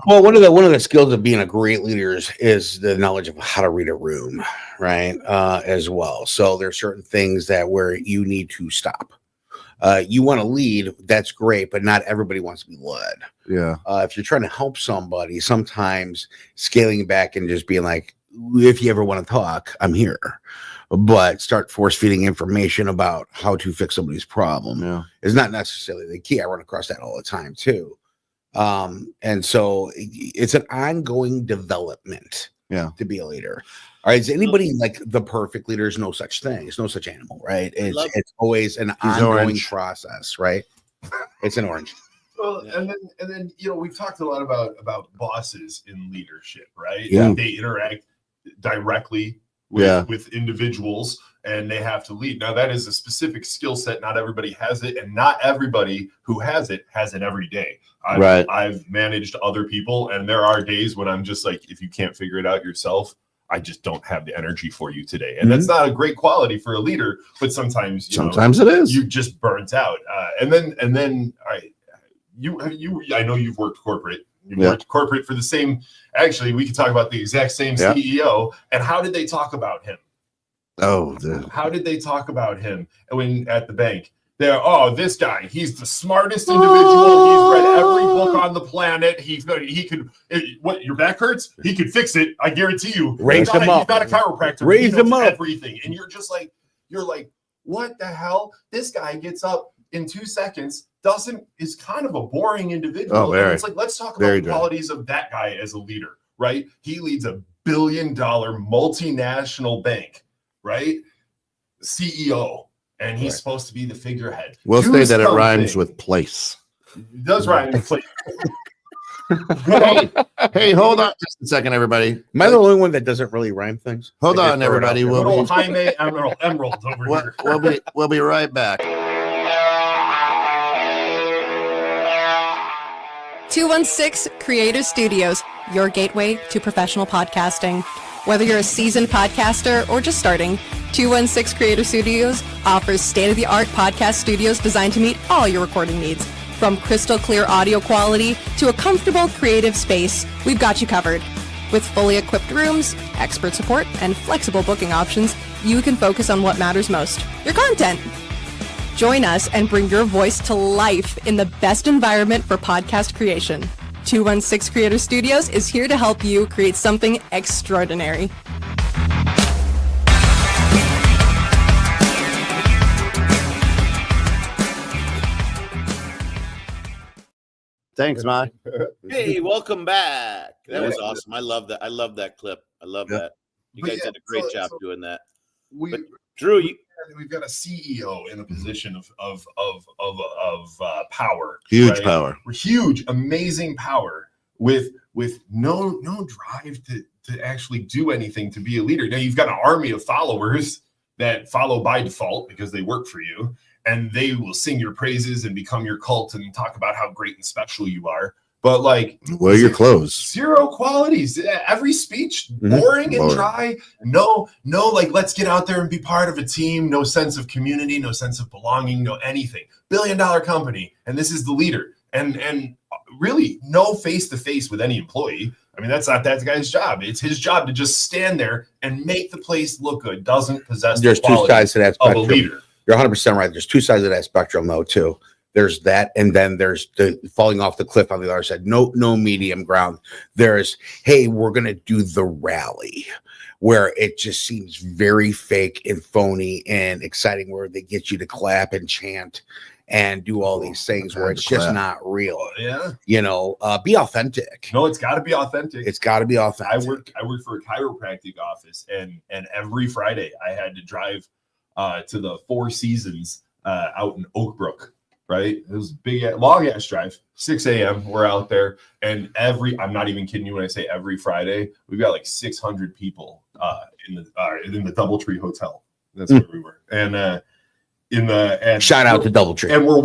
Well, one of the skills of being a great leader is the knowledge of how to read a room, right? As well. So there's certain things that where you need to stop. You want to lead, that's great, but not everybody wants to be led. Yeah. If you're trying to help somebody, sometimes scaling back and just being like, if you ever want to talk, I'm here. But start force feeding information about how to fix somebody's problem Yeah. is not necessarily the key. I run across that all the time too. And so it's an ongoing development to be a leader. All right. Is anybody like the perfect leader? There's no such thing. There's no such animal, right? It's always an ongoing orange. process, right? It's an orange. Well, and then you know, we've talked a lot about bosses in leadership, right? Yeah. They interact directly with individuals, and they have to lead. Now, that is a specific skill set. Not everybody has it, and not everybody who has it every day. I've managed other people, and there are days when I'm just like, if you can't figure it out yourself, I just don't have the energy for you today. And that's not a great quality for a leader, but sometimes it is. You just burnt out. And then I know you've worked corporate. You've worked corporate for the same. Actually, we could talk about the exact same CEO. And how did they talk about him? How did they talk about him when at the bank? This guy, he's the smartest individual. He's read every book on the planet. He could. What, your back hurts? He could fix it. I guarantee you. Raise him up. He's not a chiropractor. Raise him up. Everything, and you're like, what the hell? This guy gets up in 2 seconds. Is kind of a boring individual. Oh, very. And it's like, let's talk about the qualities of that guy as a leader, right? He leads a $1 billion multinational bank, right? CEO. And he's supposed to be the figurehead. We'll say that it rhymes with place. It does rhyme with place. Hey, hold on just a second, everybody. Am I the only one that doesn't really rhyme things? Hold on, everybody. Little Jaime Emerald over here. We'll be right back. 216 Creative Studios, your gateway to professional podcasting. Whether you're a seasoned podcaster or just starting, 216 Creative Studios offers state-of-the-art podcast studios designed to meet all your recording needs. From crystal clear audio quality to a comfortable creative space, we've got you covered. With fully equipped rooms, expert support, and flexible booking options, you can focus on what matters most, your content. Join us and bring your voice to life in the best environment for podcast creation. 216 Creative Studios is here to help you create something extraordinary. Thanks, Mike. Hey, welcome back. That was awesome. I love that. I love that clip. I love that. You guys did a great job doing that. But Drew, we've got a CEO in a position of power, huge power. We're huge, amazing power with no drive to actually do anything to be a leader. Now you've got an army of followers that follow by default because they work for you, and they will sing your praises and become your cult and talk about how great and special you are. But like, wear your clothes. Zero qualities. Every speech boring and dry. No. Like, let's get out there and be part of a team. No sense of community. No sense of belonging. No anything. $1 billion company, and this is the leader. And really no face-to-face with any employee. I mean, that's not that guy's job. It's his job to just stand there and make the place look good. Doesn't possess There's the two quality sides to that of a spectrum. leader. You're 100% right. There's two sides of that spectrum, though, too. There's that, and then there's the falling off the cliff on the other side. No medium ground. There's, hey, we're gonna do the rally, where it just seems very fake and phony and exciting, where they get you to clap and chant and do all these things where it's just not real. Yeah. Be authentic. No, it's got to be authentic. It's got to be authentic. I work for a chiropractic office, and every Friday I had to drive to the Four Seasons out in Oak Brook. Right, it was big, long ass drive. 6 a.m. We're out there, and I'm not even kidding you when I say every Friday we've got like 600 people in the DoubleTree Hotel. That's where we were, and shout out to DoubleTree. And we're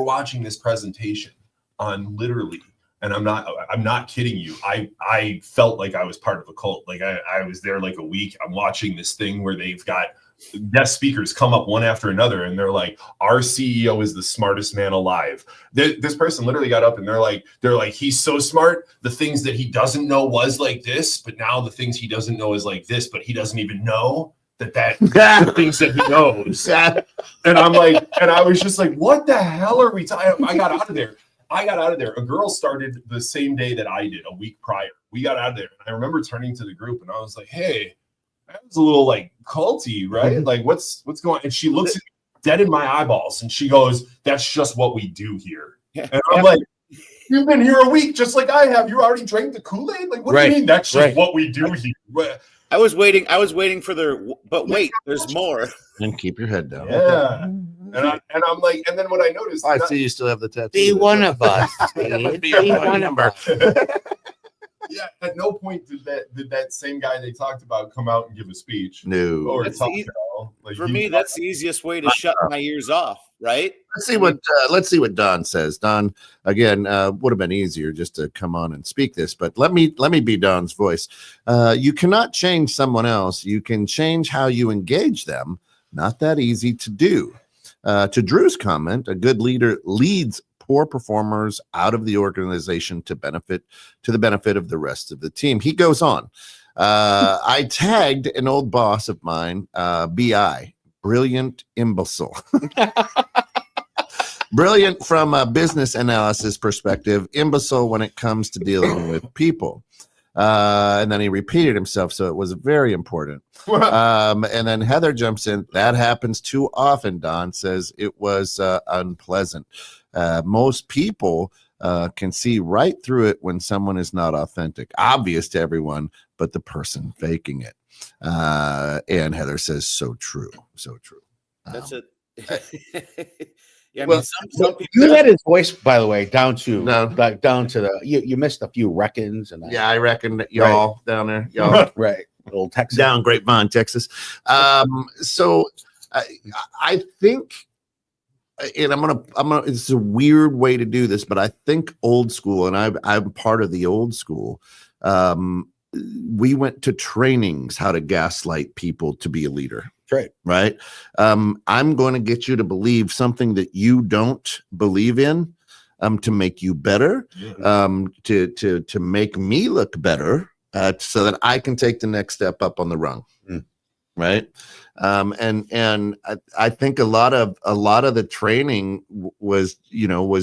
watching this presentation on literally, and I'm not kidding you. I felt like I was part of a cult. Like I was there like a week. I'm watching this thing where they've got guest speakers come up one after another, and they're like, our CEO is the smartest man alive. This person literally got up and they're like, he's so smart. The things that he doesn't know was like this, but now the things he doesn't know is like this, but he doesn't even know that the things that he knows. And I'm like, and I was just like, what the hell are we talking? I got out of there. A girl started the same day that I did, a week prior. We got out of there. And I remember turning to the group and I was like, hey, that was a little like culty, right? Mm-hmm. Like what's going on? And she looks at me dead in my eyeballs and she goes, that's just what we do here. And I'm like, you've been here a week just like I have. You already drank the Kool-Aid? Like, what do you mean that's just what we do here? I was waiting for but wait, there's more. And keep your head down. Yeah. And I'm like, and then what I noticed, I see you still have the tattoo. Be one of us. Be one of us. Yeah, at no point did that same guy they talked about come out and give a speech. No. Or That's talk the- at all. Like, For me, that's the easiest way to shut my ears off, right? Let's see what Don says. Don, again, would have been easier just to come on and speak this, but let me be Don's voice. You cannot change someone else. You can change how you engage them. Not that easy to do. To Drew's comment, a good leader leads poor performers out of the organization to the benefit of the rest of the team. He goes on. I tagged an old boss of mine, BI, brilliant imbecile. Brilliant from a business analysis perspective, imbecile when it comes to dealing with people. And then he repeated himself, so it was very important. And then Heather jumps in. That happens too often, Don says. It was unpleasant. Most people can see right through it when someone is not authentic. Obvious to everyone, but the person faking it. And Heather says, so true. So true. That's it. Yeah, I Well, mean, some people. You had his voice, by the way, down to No. down to the. You missed a few reckons and Yeah, I reckon that y'all down there, y'all right, little Texas. down Grapevine, Texas. So I think, and I'm gonna. It's a weird way to do this, but I think old school, and I'm part of the old school. We went to trainings how to gaslight people to be a leader. Right. I'm going to get you to believe something that you don't believe in, to make you better, to make me look better, so that I can take the next step up on the rung. Right. And I think a lot of the training was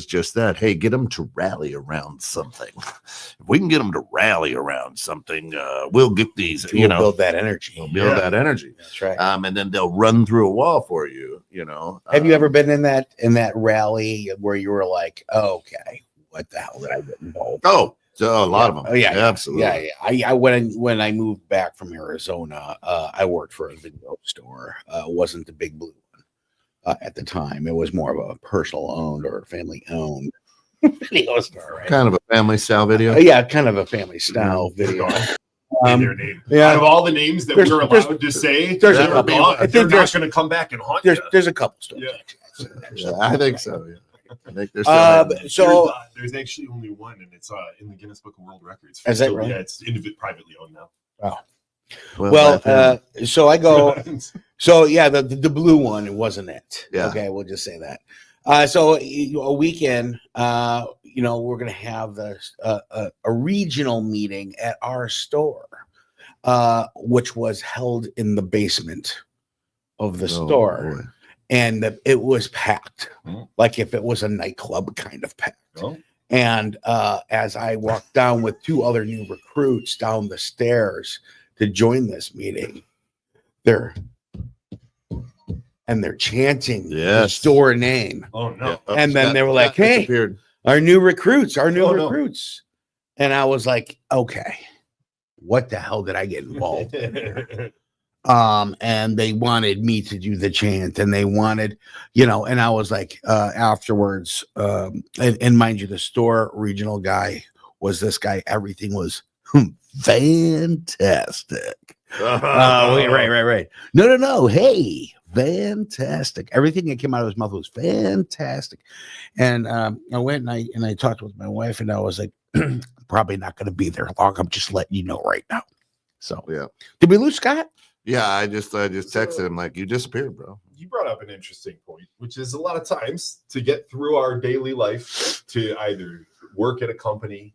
just that. Hey, get them to rally around something. If we can get them to rally around something, we'll get these, build that energy. we'll build that energy. That's right. And then they'll run through a wall for you, Have you ever been in that rally where you were like, okay, what the hell did I get involved? So a lot of them. Oh yeah, absolutely. Yeah. I when I moved back from Arizona, I worked for a video store. Wasn't the big blue one at the time. It was more of a personal owned or family owned video store, right? Kind of a family style video. Yeah, kind of a family style video. Their name. Yeah. Out of all the names that we're allowed to say, there's a they're couple. not I think going to come back and haunt you. There's a couple stores. Yeah, I think so. Yeah. I think there's so there's actually only one, and it's in the Guinness Book of World Records. Is that right? Yeah, it's privately owned now. Oh. Well, so I go. So yeah, the blue one, it wasn't it. Yeah. Okay, we'll just say that. So a weekend, we're going to have this a regional meeting at our store, which was held in the basement of the store. Boy. And it was packed, Mm. like if it was a nightclub kind of packed. Oh. And as I walked down with 2 other new recruits down the stairs to join this meeting, they're chanting the Yes. store name. Oh no. Yeah. And then they were like, Scott "Hey, disappeared. our new recruits." Oh, no. And I was like, okay, what the hell did I get involved in here? And they wanted me to do the chant, and they wanted, and I was like, afterwards, and mind you, the store regional guy was this guy. Everything was fantastic. Right. No. Hey, fantastic. Everything that came out of his mouth was fantastic. And I went and I talked with my wife, and I was like, probably not going to be there long. I'm just letting you know right now. So Yeah. did we lose Scott? Yeah, I just texted him like, you disappeared, bro. You brought up an interesting point, which is a lot of times to get through our daily life to either work at a company.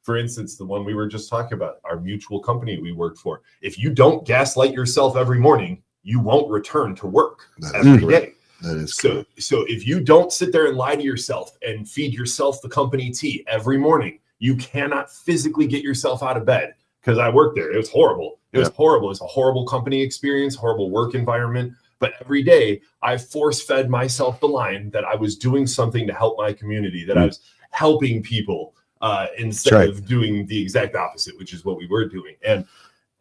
For instance, the one we were just talking about, our mutual company we worked for. If you don't gaslight yourself every morning, you won't return to work every day. That is So if you don't sit there and lie to yourself and feed yourself the company tea every morning, you cannot physically get yourself out of bed. Because I worked there. It was horrible. It was horrible. It's a horrible company experience, horrible work environment. But every day I force-fed myself the line that I was doing something to help my community, that I was helping people instead of doing the exact opposite, which is what we were doing.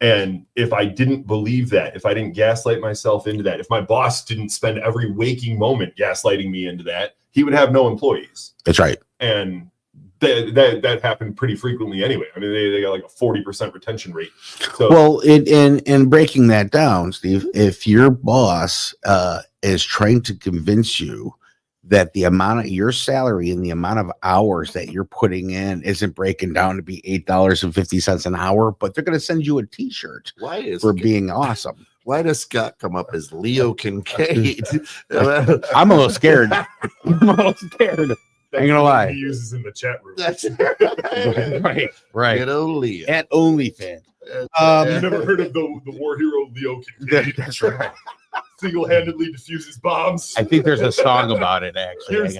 And if I didn't believe that, if I didn't gaslight myself into that, if my boss didn't spend every waking moment gaslighting me into that, he would have no employees. That's right. And that happened pretty frequently anyway. I mean, they got like a 40% retention rate. So Well, in breaking that down, Steve, if your boss is trying to convince you that the amount of your salary and the amount of hours that you're putting in isn't breaking down to be $8.50 an hour, but they're going to send you a T-shirt for being awesome. Why does Scott come up as Leo Kincaid? I'm a little scared. That's ain't gonna the lie. name he uses in the chat room. That's right. Good old Leo. At OnlyFans. You've never heard of the war hero Leo Kincaid? That's right. Single-handedly diffuses bombs. I think there's a song about it, actually.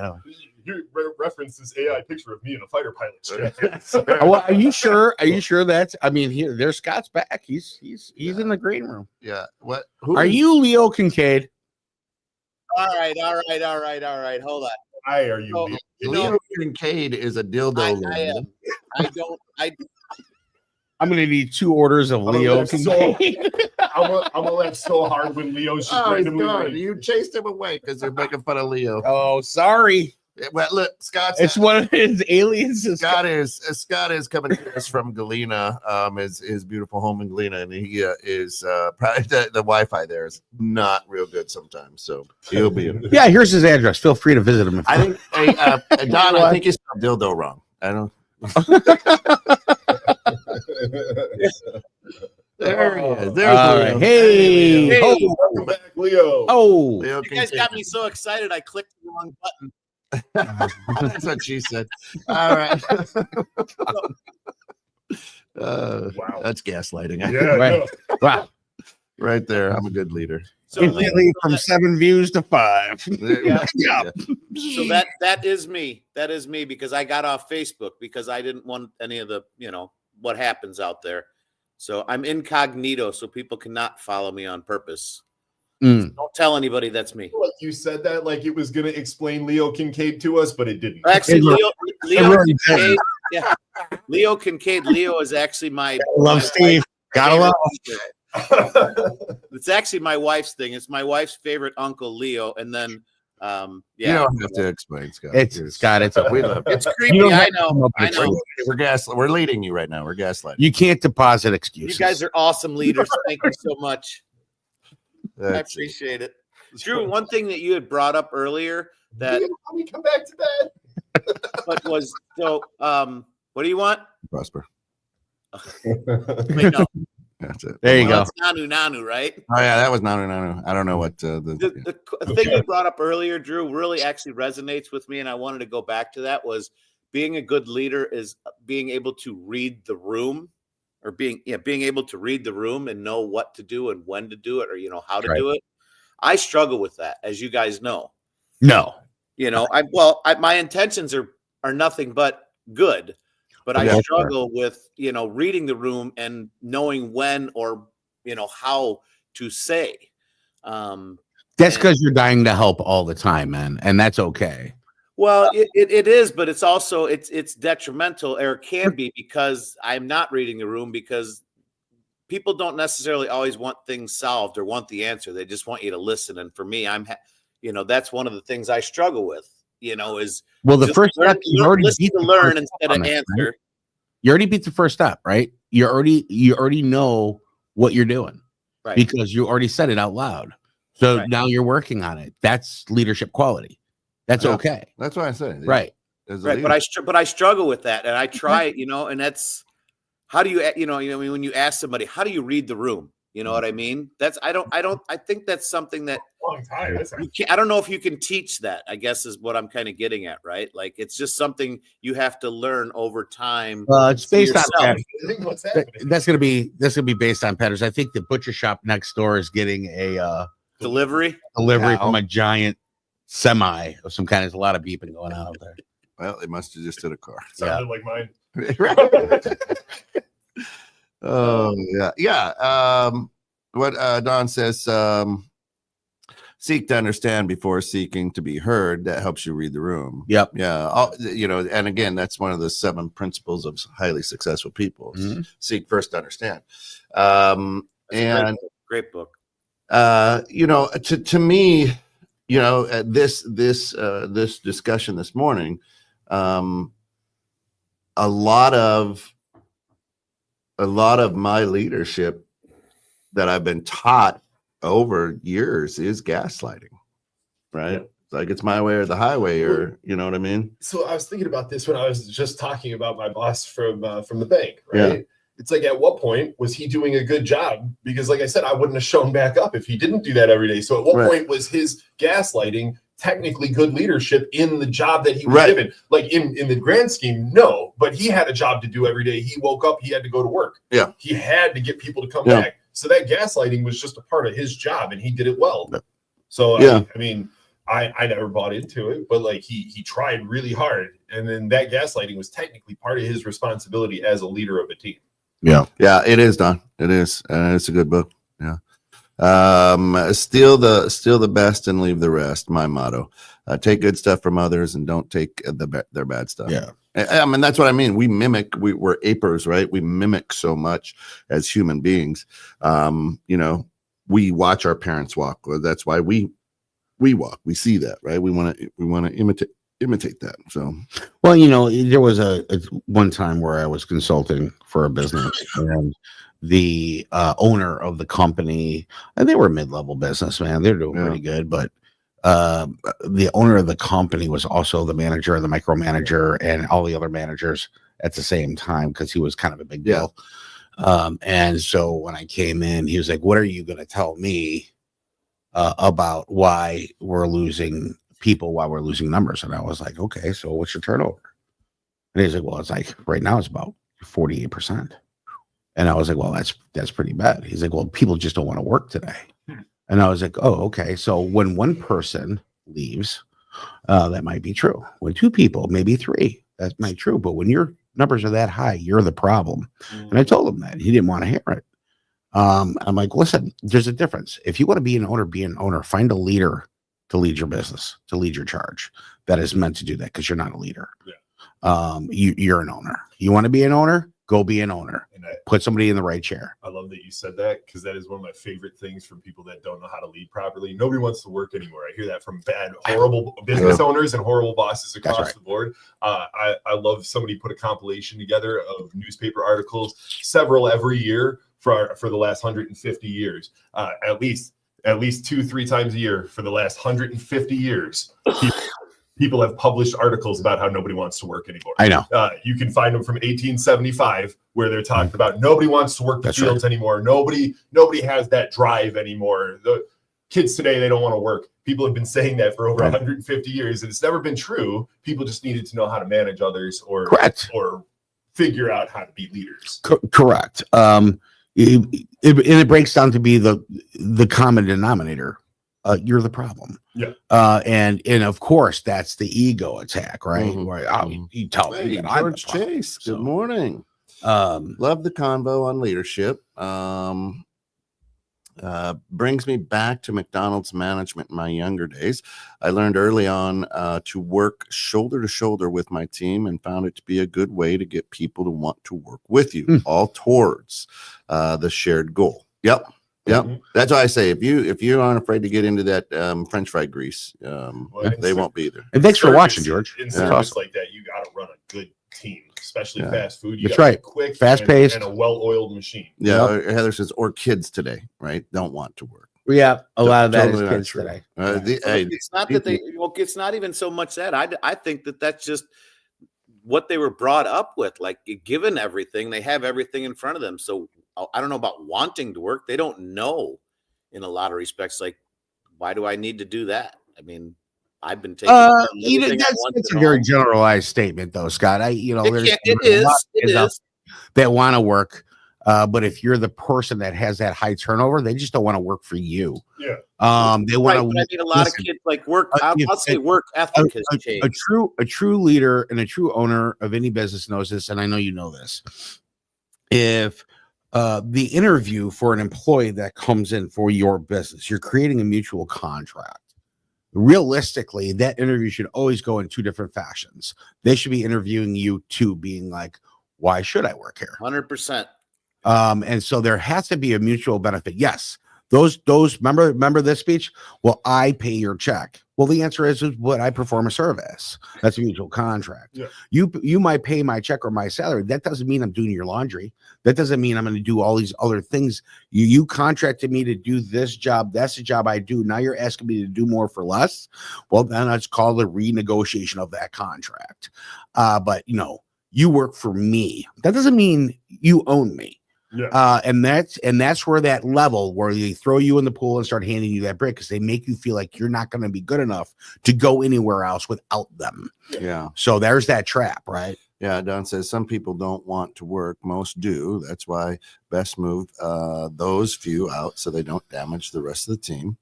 Here reference this AI picture of me in a fighter pilot's jacket. Well, are you sure? Are you sure that's? I mean, here, there's Scott's back. He's in the green room. Yeah. What? Are you Leo Kincaid? All right. Hold on. Why are you? Oh, Leo? Leo Kincaid is a dildo. I am. I'm gonna need 2 orders of I'm Leo gonna Kincaid. I'm gonna laugh so hard when Leo's just Oh, he's randomly gone. right. You chased him away because they're making fun of Leo. Oh, sorry. Well, look, Scott's It's one of his aliens. Scott is coming to us from Galena, his beautiful home in Galena, and he is probably the Wi-Fi there is not real good sometimes, so he'll be. Yeah, here's his address. Feel free to visit him. If I think, Don, I think you spelled dildo wrong. I don't. There he is. There's all Leo. right. Hey, Hey, oh, welcome back, Leo. oh. Leo You guys got me so excited. I clicked the wrong button. That's what she said. All right. Wow. That's gaslighting. Yeah, Right. no. Wow. Right there. I'm a good leader. So, Instantly from 7 views to 5. Yeah. Yeah. so that is me. That is me because I got off Facebook because I didn't want any of the what happens out there. So I'm incognito, so people cannot follow me on purpose. Mm. Don't tell anybody that's me. Like you said that like it was going to explain Leo Kincaid to us, but it didn't. Actually, Leo really Kincaid. Yeah, Leo Kincaid. Leo is actually my Love Steve. Gotta love. It's actually my wife's thing. It's my wife's favorite uncle, Leo, and then You don't have to explain, Scott. It's Scott. It's We love it's You creepy. don't I have to know. come up I with know. We're leading you right now. We're gaslighting. You can't deposit You excuses. guys are awesome leaders. Thank you so much. I That's it. appreciate it. Drew, one thing that you had brought up earlier that Let me come back to that. but was so what do you want? Prosper. Wait, no. That's it. There you Well, go. it's Nanu, right? Oh yeah, that was no. I don't know what The thing you brought up earlier, Drew, really actually resonates with me, and I wanted to go back to that. Was being a good leader is being able to read the room, or being able to read the room and know what to do and when to do it, or how to do it. I struggle with that, as you guys know. No. My intentions are nothing but good, but I struggle with reading the room and knowing when or how to say. That's because you're dying to help all the time, man, and that's okay. Well, it is, but it's also it's detrimental, or it can be, because I'm not reading the room, because people don't necessarily always want things solved or want the answer. They just want you to listen. And for me, that's one of the things I struggle with. Is the first step you already listen to learn instead of answer. Right? You already beat the first step, right? You already know what you're doing, right? Because you already said it out loud. So now you're working on it. That's leadership quality. That's okay. That's what I say. Right. Right. But I struggle with that, and I try, and that's how do you, when you ask somebody, how do you read the room? You know what I mean? I think that's something that I don't know if you can teach that, I guess, is what I'm kind of getting at, right? Like, it's just something you have to learn over time. It's based on that's gonna be based on patterns. I think the butcher shop next door is getting a delivery from a giant semi of some kind. There's a lot of beeping going on out there. Well, they must have just hit a car. Sounded like mine. Oh yeah. What Don says, seek to understand before seeking to be heard. That helps you read the room. Yep. Yeah. And again, that's one of the 7 principles of highly successful people. Mm-hmm. Seek first to understand. And great book. To me, this discussion this morning, a lot of my leadership that I've been taught over years is gaslighting, right? Yeah. Like, it's my way or the highway, or you know what I mean? So I was thinking about this when I was just talking about my boss from the bank, right? Yeah. It's like, at what point was he doing a good job? Because like I said, I wouldn't have shown back up if he didn't do that every day. So at what point was his gaslighting technically good leadership in the job that he was given? Like, in the grand scheme, no, but he had a job to do every day. He woke up, he had to go to work. Yeah. He had to get people to come back. So that gaslighting was just a part of his job, and he did it well. So I mean, I never bought into it, but like he tried really hard, and then that gaslighting was technically part of his responsibility as a leader of a team. Yeah, it is, Don. It is, and it's a good book. Yeah. Steal the best and leave the rest. My motto. Take good stuff from others and don't take their bad stuff. Yeah. I mean, that's what I mean. We mimic. We're apers, right? We mimic so much as human beings. We watch our parents walk. That's why we walk. We see that, right? We want to imitate that. So, well, there was a one time where I was consulting for a business, and the owner of the company, and they were a mid-level business, man. They're doing pretty good, but the owner of the company was also the manager, the micromanager, and all the other managers at the same time, because he was kind of a big deal. And so when I came in, he was like, "What are you going to tell me about why we're losing people, why we're losing numbers?" And I was like, "Okay, so what's your turnover?" And he's like, "Well, it's like right now it's about 48%. And I was like, "Well, that's pretty bad." He's like, "Well, people just don't want to work today." And I was like, "Oh, okay. So when one person leaves, that might be true. When 2 people, maybe 3, that might be true. But when your numbers are that high, you're the problem." And I told him that. He didn't want to hear it. I'm like, "Listen, there's a difference. If you want to be an owner, be an owner. Find a leader to lead your business, to lead your charge that is meant to do that, because you're not a leader. You're an owner. You want to be an owner? Go be an owner. And put somebody in the right chair." I love that you said that, because that is one of my favorite things from people that don't know how to lead properly. Nobody wants to work anymore. I hear that from horrible business owners and horrible bosses across the board. I love somebody put a compilation together of newspaper articles, several every year for the last 150 years, at least 2-3 times a year for the last 150 years. People have published articles about how nobody wants to work anymore. I know. You can find them from 1875, where they're talking about nobody wants to work the fields anymore. Nobody has that drive anymore. kids today, they don't want to work. People have been saying that for over 150 years, and it's never been true. People just needed to know how to manage others or figure out how to be leaders. Correct. It breaks down to be the common denominator. You're the problem. Yeah. And of course that's the ego attack, right? Mhm. Right. Oh, you tell me that I'm the George problem. Chase, good So, morning. Love the convo on leadership. Brings me back to McDonald's management in my younger days. I learned early on to work shoulder to shoulder with my team and found it to be a good way to get people to want to work with you, all towards the shared goal. Yep. That's why I say if you aren't afraid to get into that French fry grease, they won't be either. And thanks for watching, George. In service like that, you got to run a good team, especially fast food. You That's gotta right. be quick, Fast paced, and a well-oiled machine. Yeah, Heather says, or kids today, right? Don't want to work. Yeah, a lot of that Totally is not kids true. today. It's not that it's not even so much that I think that's just what they were brought up with. Like, given everything, they have everything in front of them. So I don't know about wanting to work. They don't know in a lot of respects. Like, why do I need to do that? I mean, I've been taking that's a very generalized statement, though, Scott. It is that want to work, but if you're the person that has that high turnover, they just don't want to work for you. Yeah. They want to. I mean, a lot of kids like work. I'll say work ethic has changed. A true leader and a true owner of any business knows this, and I know you know this. If the interview for an employee that comes in for your business, you're creating a mutual contract. Realistically, that interview should always go in two different fashions. They should be interviewing you too, being like, why should I work here? 100%. And so there has to be a mutual benefit. Yes. Those remember this speech? Well, I pay your check. Well, the answer is what I perform a service. That's a mutual contract. Yeah. You might pay my check or my salary. That doesn't mean I'm doing your laundry. That doesn't mean I'm going to do all these other things. You contracted me to do this job. That's the job I do. Now you're asking me to do more for less. Well, then it's called a renegotiation of that contract. But you work for me. That doesn't mean you own me. Yeah. And that's where that level where they throw you in the pool and start handing you that brick because they make you feel like you're not going to be good enough to go anywhere else without them. Yeah. So there's that trap, right? Yeah. Don says some people don't want to work. Most do. That's why best move those few out so they don't damage the rest of the team.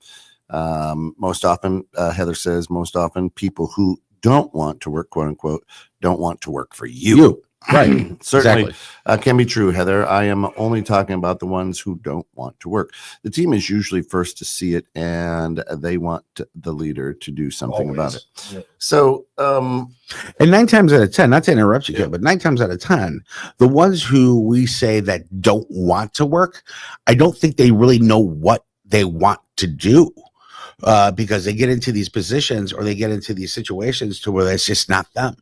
Most often, Heather says, most often people who don't want to work, quote unquote, don't want to work for you. Right. Certainly can be true, Heather. I am only talking about the ones who don't want to work. The team is usually first to see it, and they want the leader to do something about it. Yeah. So, and 9 times out of 10, not to interrupt you, but 9 times out of 10, the ones who we say that don't want to work, I don't think they really know what they want to do. Because they get into these positions or they get into these situations to where it's just not them.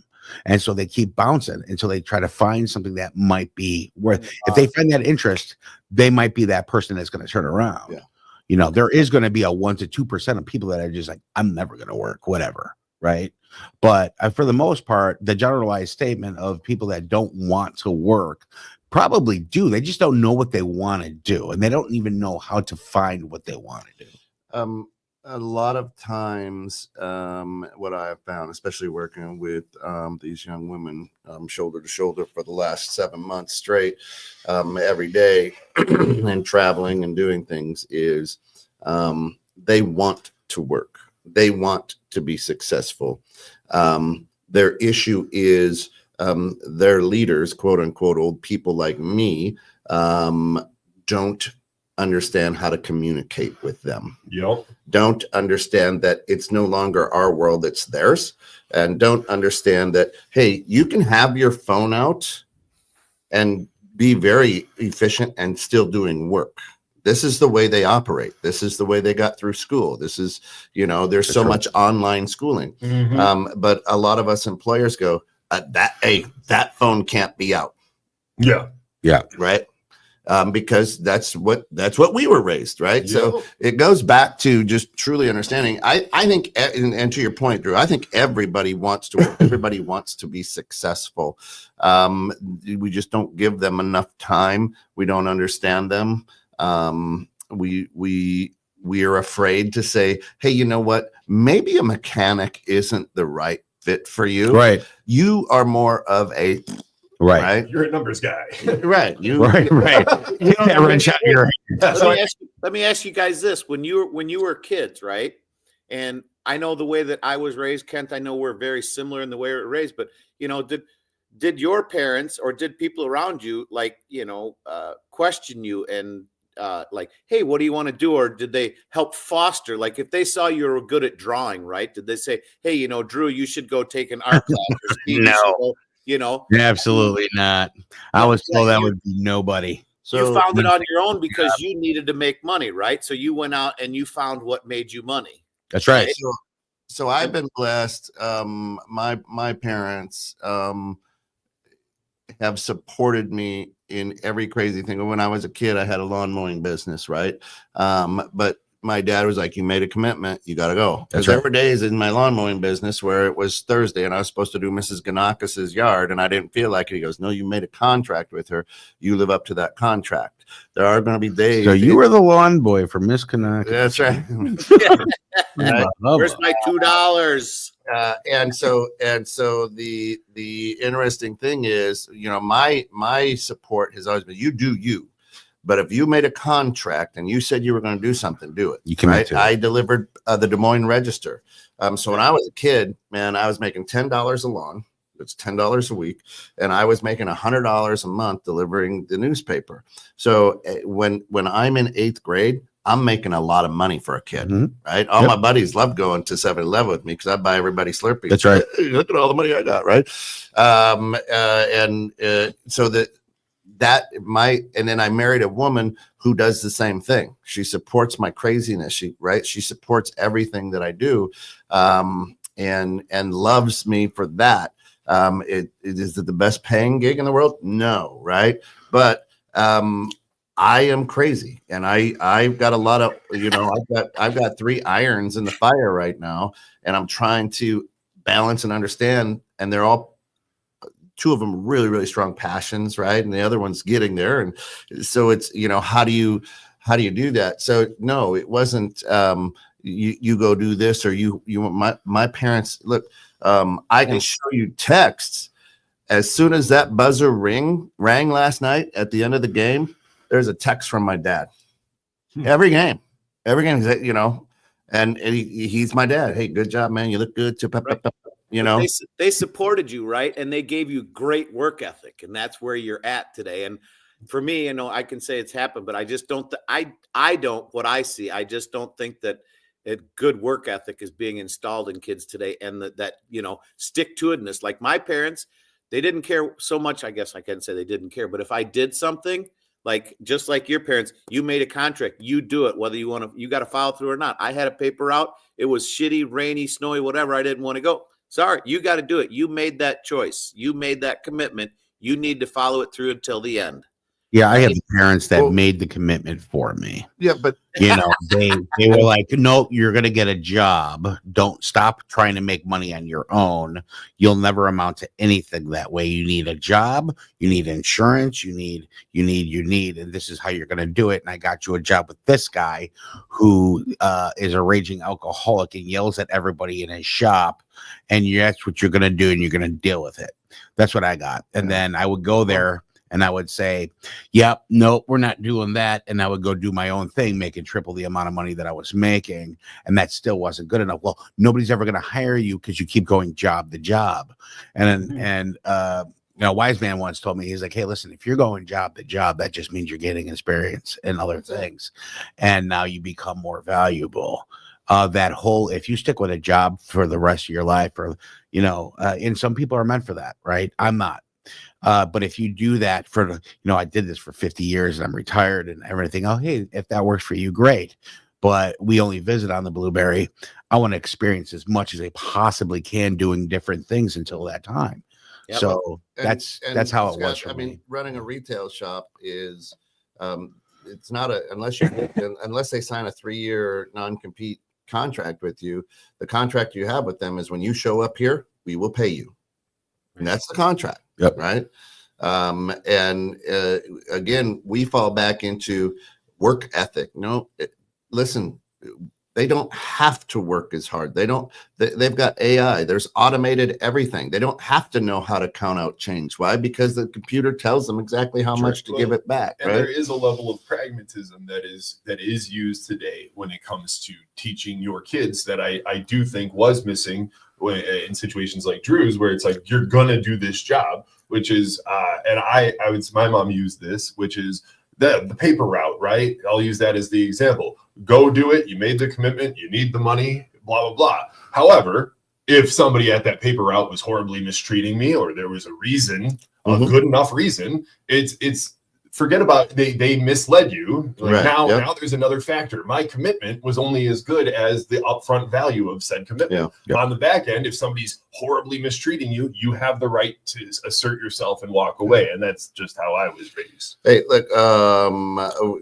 And so they keep bouncing until they try to find something that might be worth. If they find that interest, they might be that person that's going to turn around. Yeah. There is going to be a 1 to 2% of people that are just like, I'm never going to work, whatever. Right. But for the most part, the generalized statement of people that don't want to work probably do. They just don't know what they want to do. And they don't even know how to find what they want to do. A lot of times, what I have found, especially working with these young women shoulder to shoulder for the last 7 months straight, every day and traveling and doing things is they want to work. They want to be successful. Their issue is their leaders, quote unquote, old people like me, don't understand how to communicate with them. Don't understand that it's no longer our world, it's theirs, and don't understand that, hey, you can have your phone out and be very efficient and still doing work. This is the way they operate. This is the way they got through school. This is, there's so much online schooling. Mm-hmm. But a lot of us employers go, that phone can't be out. Yeah. Right. Because that's what we were raised, right? Yep. So it goes back to just truly understanding. I think, and to your point, Drew, I think everybody wants to work. Everybody wants to be successful. We just don't give them enough time. We don't understand them. We we are afraid to say, hey, you know what? Maybe a mechanic isn't the right fit for you. Right. You are more of a right. You're a numbers guy. Right. You Right. you Take that wrench out of your Let me ask you guys this: when you were kids, right? And I know the way that I was raised, Kent. I know we're very similar in the way we're raised, but did your parents or did people around you question you and like, hey, what do you want to do? Or did they help foster? Like if they saw you were good at drawing, right? Did they say, hey, Drew, you should go take an art class? Or Steve, you should go, Absolutely not. I was told that would be nobody. So you found it on your own because you needed to make money, right? So you went out and you found what made you money. That's right. So I've been blessed. My parents have supported me in every crazy thing. When I was a kid, I had a lawn mowing business, right? But my dad was like, you made a commitment, you got to go. Because there were days in my lawn mowing business where it was Thursday and I was supposed to do Mrs. Ganakis's yard and I didn't feel like it. He goes, no, you made a contract with her. You live up to that contract. There are going to be days. So you were the lawn boy for Miss Kanaka. That's right. Right. Where's my $2? And so the interesting thing is, my support has always been, you do you. But if you made a contract and you said you were going to do something, do it. You commit to it. I delivered the Des Moines Register. So when I was a kid, man, I was making $10 a lawn. It's $10 a week. And I was making $100 a month delivering the newspaper. So when I'm in 8th grade, I'm making a lot of money for a kid, right? All my buddies love going to 7-Eleven with me because I buy everybody Slurpees. That's right. Hey, look at all the money I got, right? So and then I married a woman who does the same thing. She supports my craziness. She supports everything that I do, and loves me for that. Is it the best paying gig in the world? No, right? But I am crazy, and I've got a lot of I've got 3 irons in the fire right now, and I'm trying to balance and understand, and they're all 2 of them really, really strong passions, right? And the other one's getting there. And so it's, how do you do that? So no, it wasn't you go do this or my parents, look, I can show you texts. As soon as that buzzer rang last night at the end of the game, there's a text from my dad. Every game, and he's my dad. Hey, good job, man. You look good. They supported you, right? And they gave you great work ethic, and that's where you're at today. And for me, I can say it's happened, but I just don't. What I see, I just don't think that a good work ethic is being installed in kids today, and that stick to itness. Like my parents, they didn't care so much. I guess I can't say they didn't care, but if I did something, just like your parents, you made a contract, you do it, whether you got to follow through or not. I had a paper out. It was shitty, rainy, snowy, whatever. I didn't want to go. Sorry, you got to do it. You made that choice. You made that commitment. You need to follow it through until the end. Yeah, I have parents that made the commitment for me. Yeah, but they were like, no, you're going to get a job. Don't stop trying to make money on your own. You'll never amount to anything that way. You need a job. You need insurance. You need, and this is how you're going to do it. And I got you a job with this guy who is a raging alcoholic and yells at everybody in his shop. And that's what you're going to do. And you're going to deal with it. That's what I got. And then I would go there. And I would say, yep, nope, we're not doing that. And I would go do my own thing, making triple the amount of money that I was making. And that still wasn't good enough. Well, nobody's ever going to hire you because you keep going job to job. And Wise Man once told me, he's like, hey, listen, if you're going job to job, that just means you're getting experience and other things. And now you become more valuable. If you stick with a job for the rest of your life, or, and some people are meant for that, right? I'm not. But if you do that I did this for 50 years and I'm retired and everything. Oh, hey, if that works for you, great. But we only visit on the Blueberry. I want to experience as much as I possibly can doing different things until that time. Yep. So that's how it was for me. Running a retail shop is, it's not unless they sign a 3-year non-compete contract with you. The contract you have with them is when you show up here, we will pay you. And that's the contract. Yep. Right. Again, we fall back into work ethic. Listen, they don't have to work as hard. They've got AI. There's automated everything. They don't have to know how to count out change. Why? Because the computer tells them exactly how much to give it back. And right? there is a level of pragmatism that is used today when it comes to teaching your kids that I do think was missing in situations like Drew's, where it's like, you're gonna do this job, which is and I would say my mom used this, which is the paper route, right? I'll use that as the example. Go do it. You made the commitment. You need the money, blah, blah, blah. However, if somebody at that paper route was horribly mistreating me, or there was a reason, a good enough reason, it's forget about they misled you. Like Right. now there's another factor. My commitment was only as good as the upfront value of said commitment. On the back end, if somebody's horribly mistreating you, you have the right to assert yourself and walk away. And that's just how I was raised. Hey, look,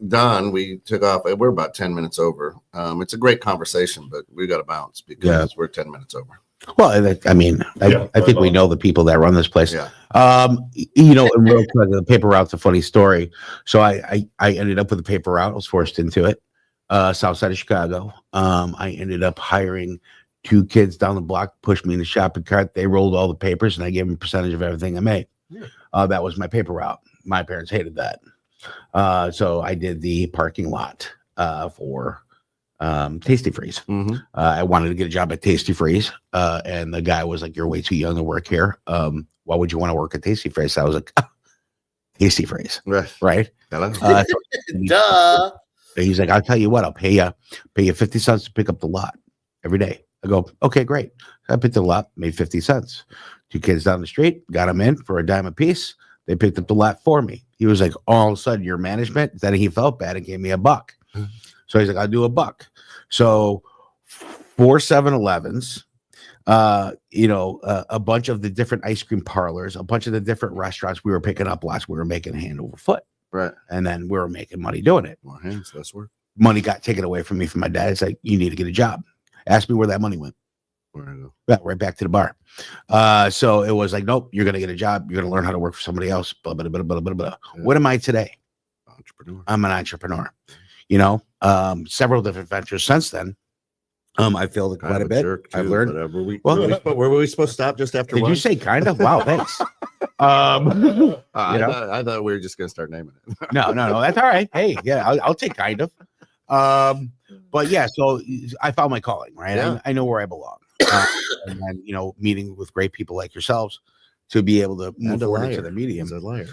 Don, we took off. We're about 10 minutes over. It's a great conversation, but we got to bounce because we're 10 minutes over. Well, I mean, I think we know the people that run this place. Yeah. You know, and real quick, the paper route's a funny story. So I ended up with a paper route. I was forced into it. South side of Chicago. I ended up hiring 2 kids down the block, pushed me in the shopping cart. They rolled all the papers, and I gave them a percentage of everything I made. That was my paper route. My parents hated that. So I did the parking lot for Tasty Freeze. I wanted to get a job at Tasty Freeze, and the guy was like, "You're way too young to work here. Why would you want to work at Tasty Freeze?" So I was like, "Tasty Freeze, right?" Hello. Duh. He's like, "I'll tell you what, I'll pay you 50 cents to pick up the lot every day." I go, "Okay, great." I picked the lot, made 50 cents. 2 kids down the street, got them in for a dime a piece. They picked up the lot for me. He was like, all of a sudden, your management, then he felt bad and gave me $1. So he's like, "I'll do $1." So 4 7-Elevens, a bunch of the different ice cream parlors, a bunch of the different restaurants, we were picking up lots. We were making hand over foot. Right. And then we were making money doing it. More hands, less work. Money got taken away from me from my dad. It's like, you need to get a job. Ask me where that money went. Where I go? Yeah, right back to the bar. So it was like, nope, you're going to get a job. You're going to learn how to work for somebody else. Blah, blah, blah, blah, blah, blah. Yeah. What am I today? Entrepreneur. I'm an entrepreneur. Several different ventures since then. I failed quite a bit. I've learned. Where were we supposed to stop just after? Did you say kind of? Wow, thanks. I thought we were just going to start naming it. No, that's all right. Hey, yeah, I'll take kind of. But yeah, so I found my calling, right? Yeah. I know where I belong, and then meeting with great people like yourselves to be able to move forward into the medium. He's a liar.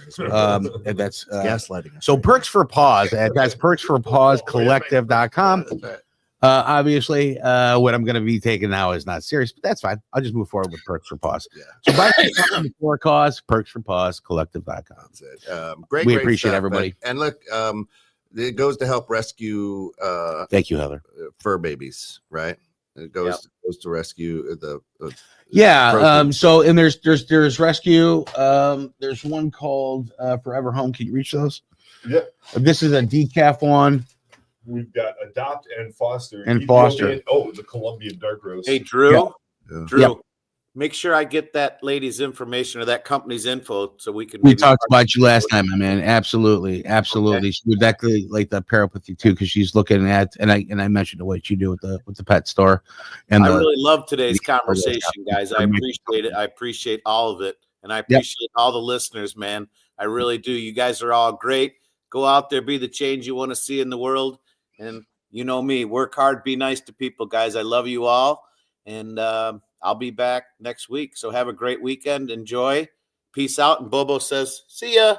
And that's Gaslighting. so Perks for Pause, and that's perksforpausecollective.com. Obviously, what I'm going to be taking now is not serious, but that's fine. I'll just move forward with Perks for Pause. Yeah. So buy something for a cause, perksforpausecollective.com. That's it. Great. We great appreciate stuff. everybody. And look, it goes to help rescue Thank you, Heather. fur babies, right? It goes to rescue the so and there's rescue. There's one called Forever Home. Can you reach those? Yeah. This is a decaf one. We've got Adopt and Foster. And Foster. The Colombian Dark Roast. Hey, Drew. Yeah. Drew, make sure I get that lady's information or that company's info so we can. We maybe talked about you last time, my man. Absolutely. Okay. She would actually like to pair up with you too, because she's looking at and I mentioned what you do with the pet store. And I really love today's conversation, guys. I appreciate it. I appreciate all of it. And I appreciate all the listeners, man. I really do. You guys are all great. Go out there, be the change you want to see in the world. And you know me, work hard, be nice to people, guys. I love you all. And I'll be back next week. So have a great weekend. Enjoy. Peace out. And Bobo says, see ya.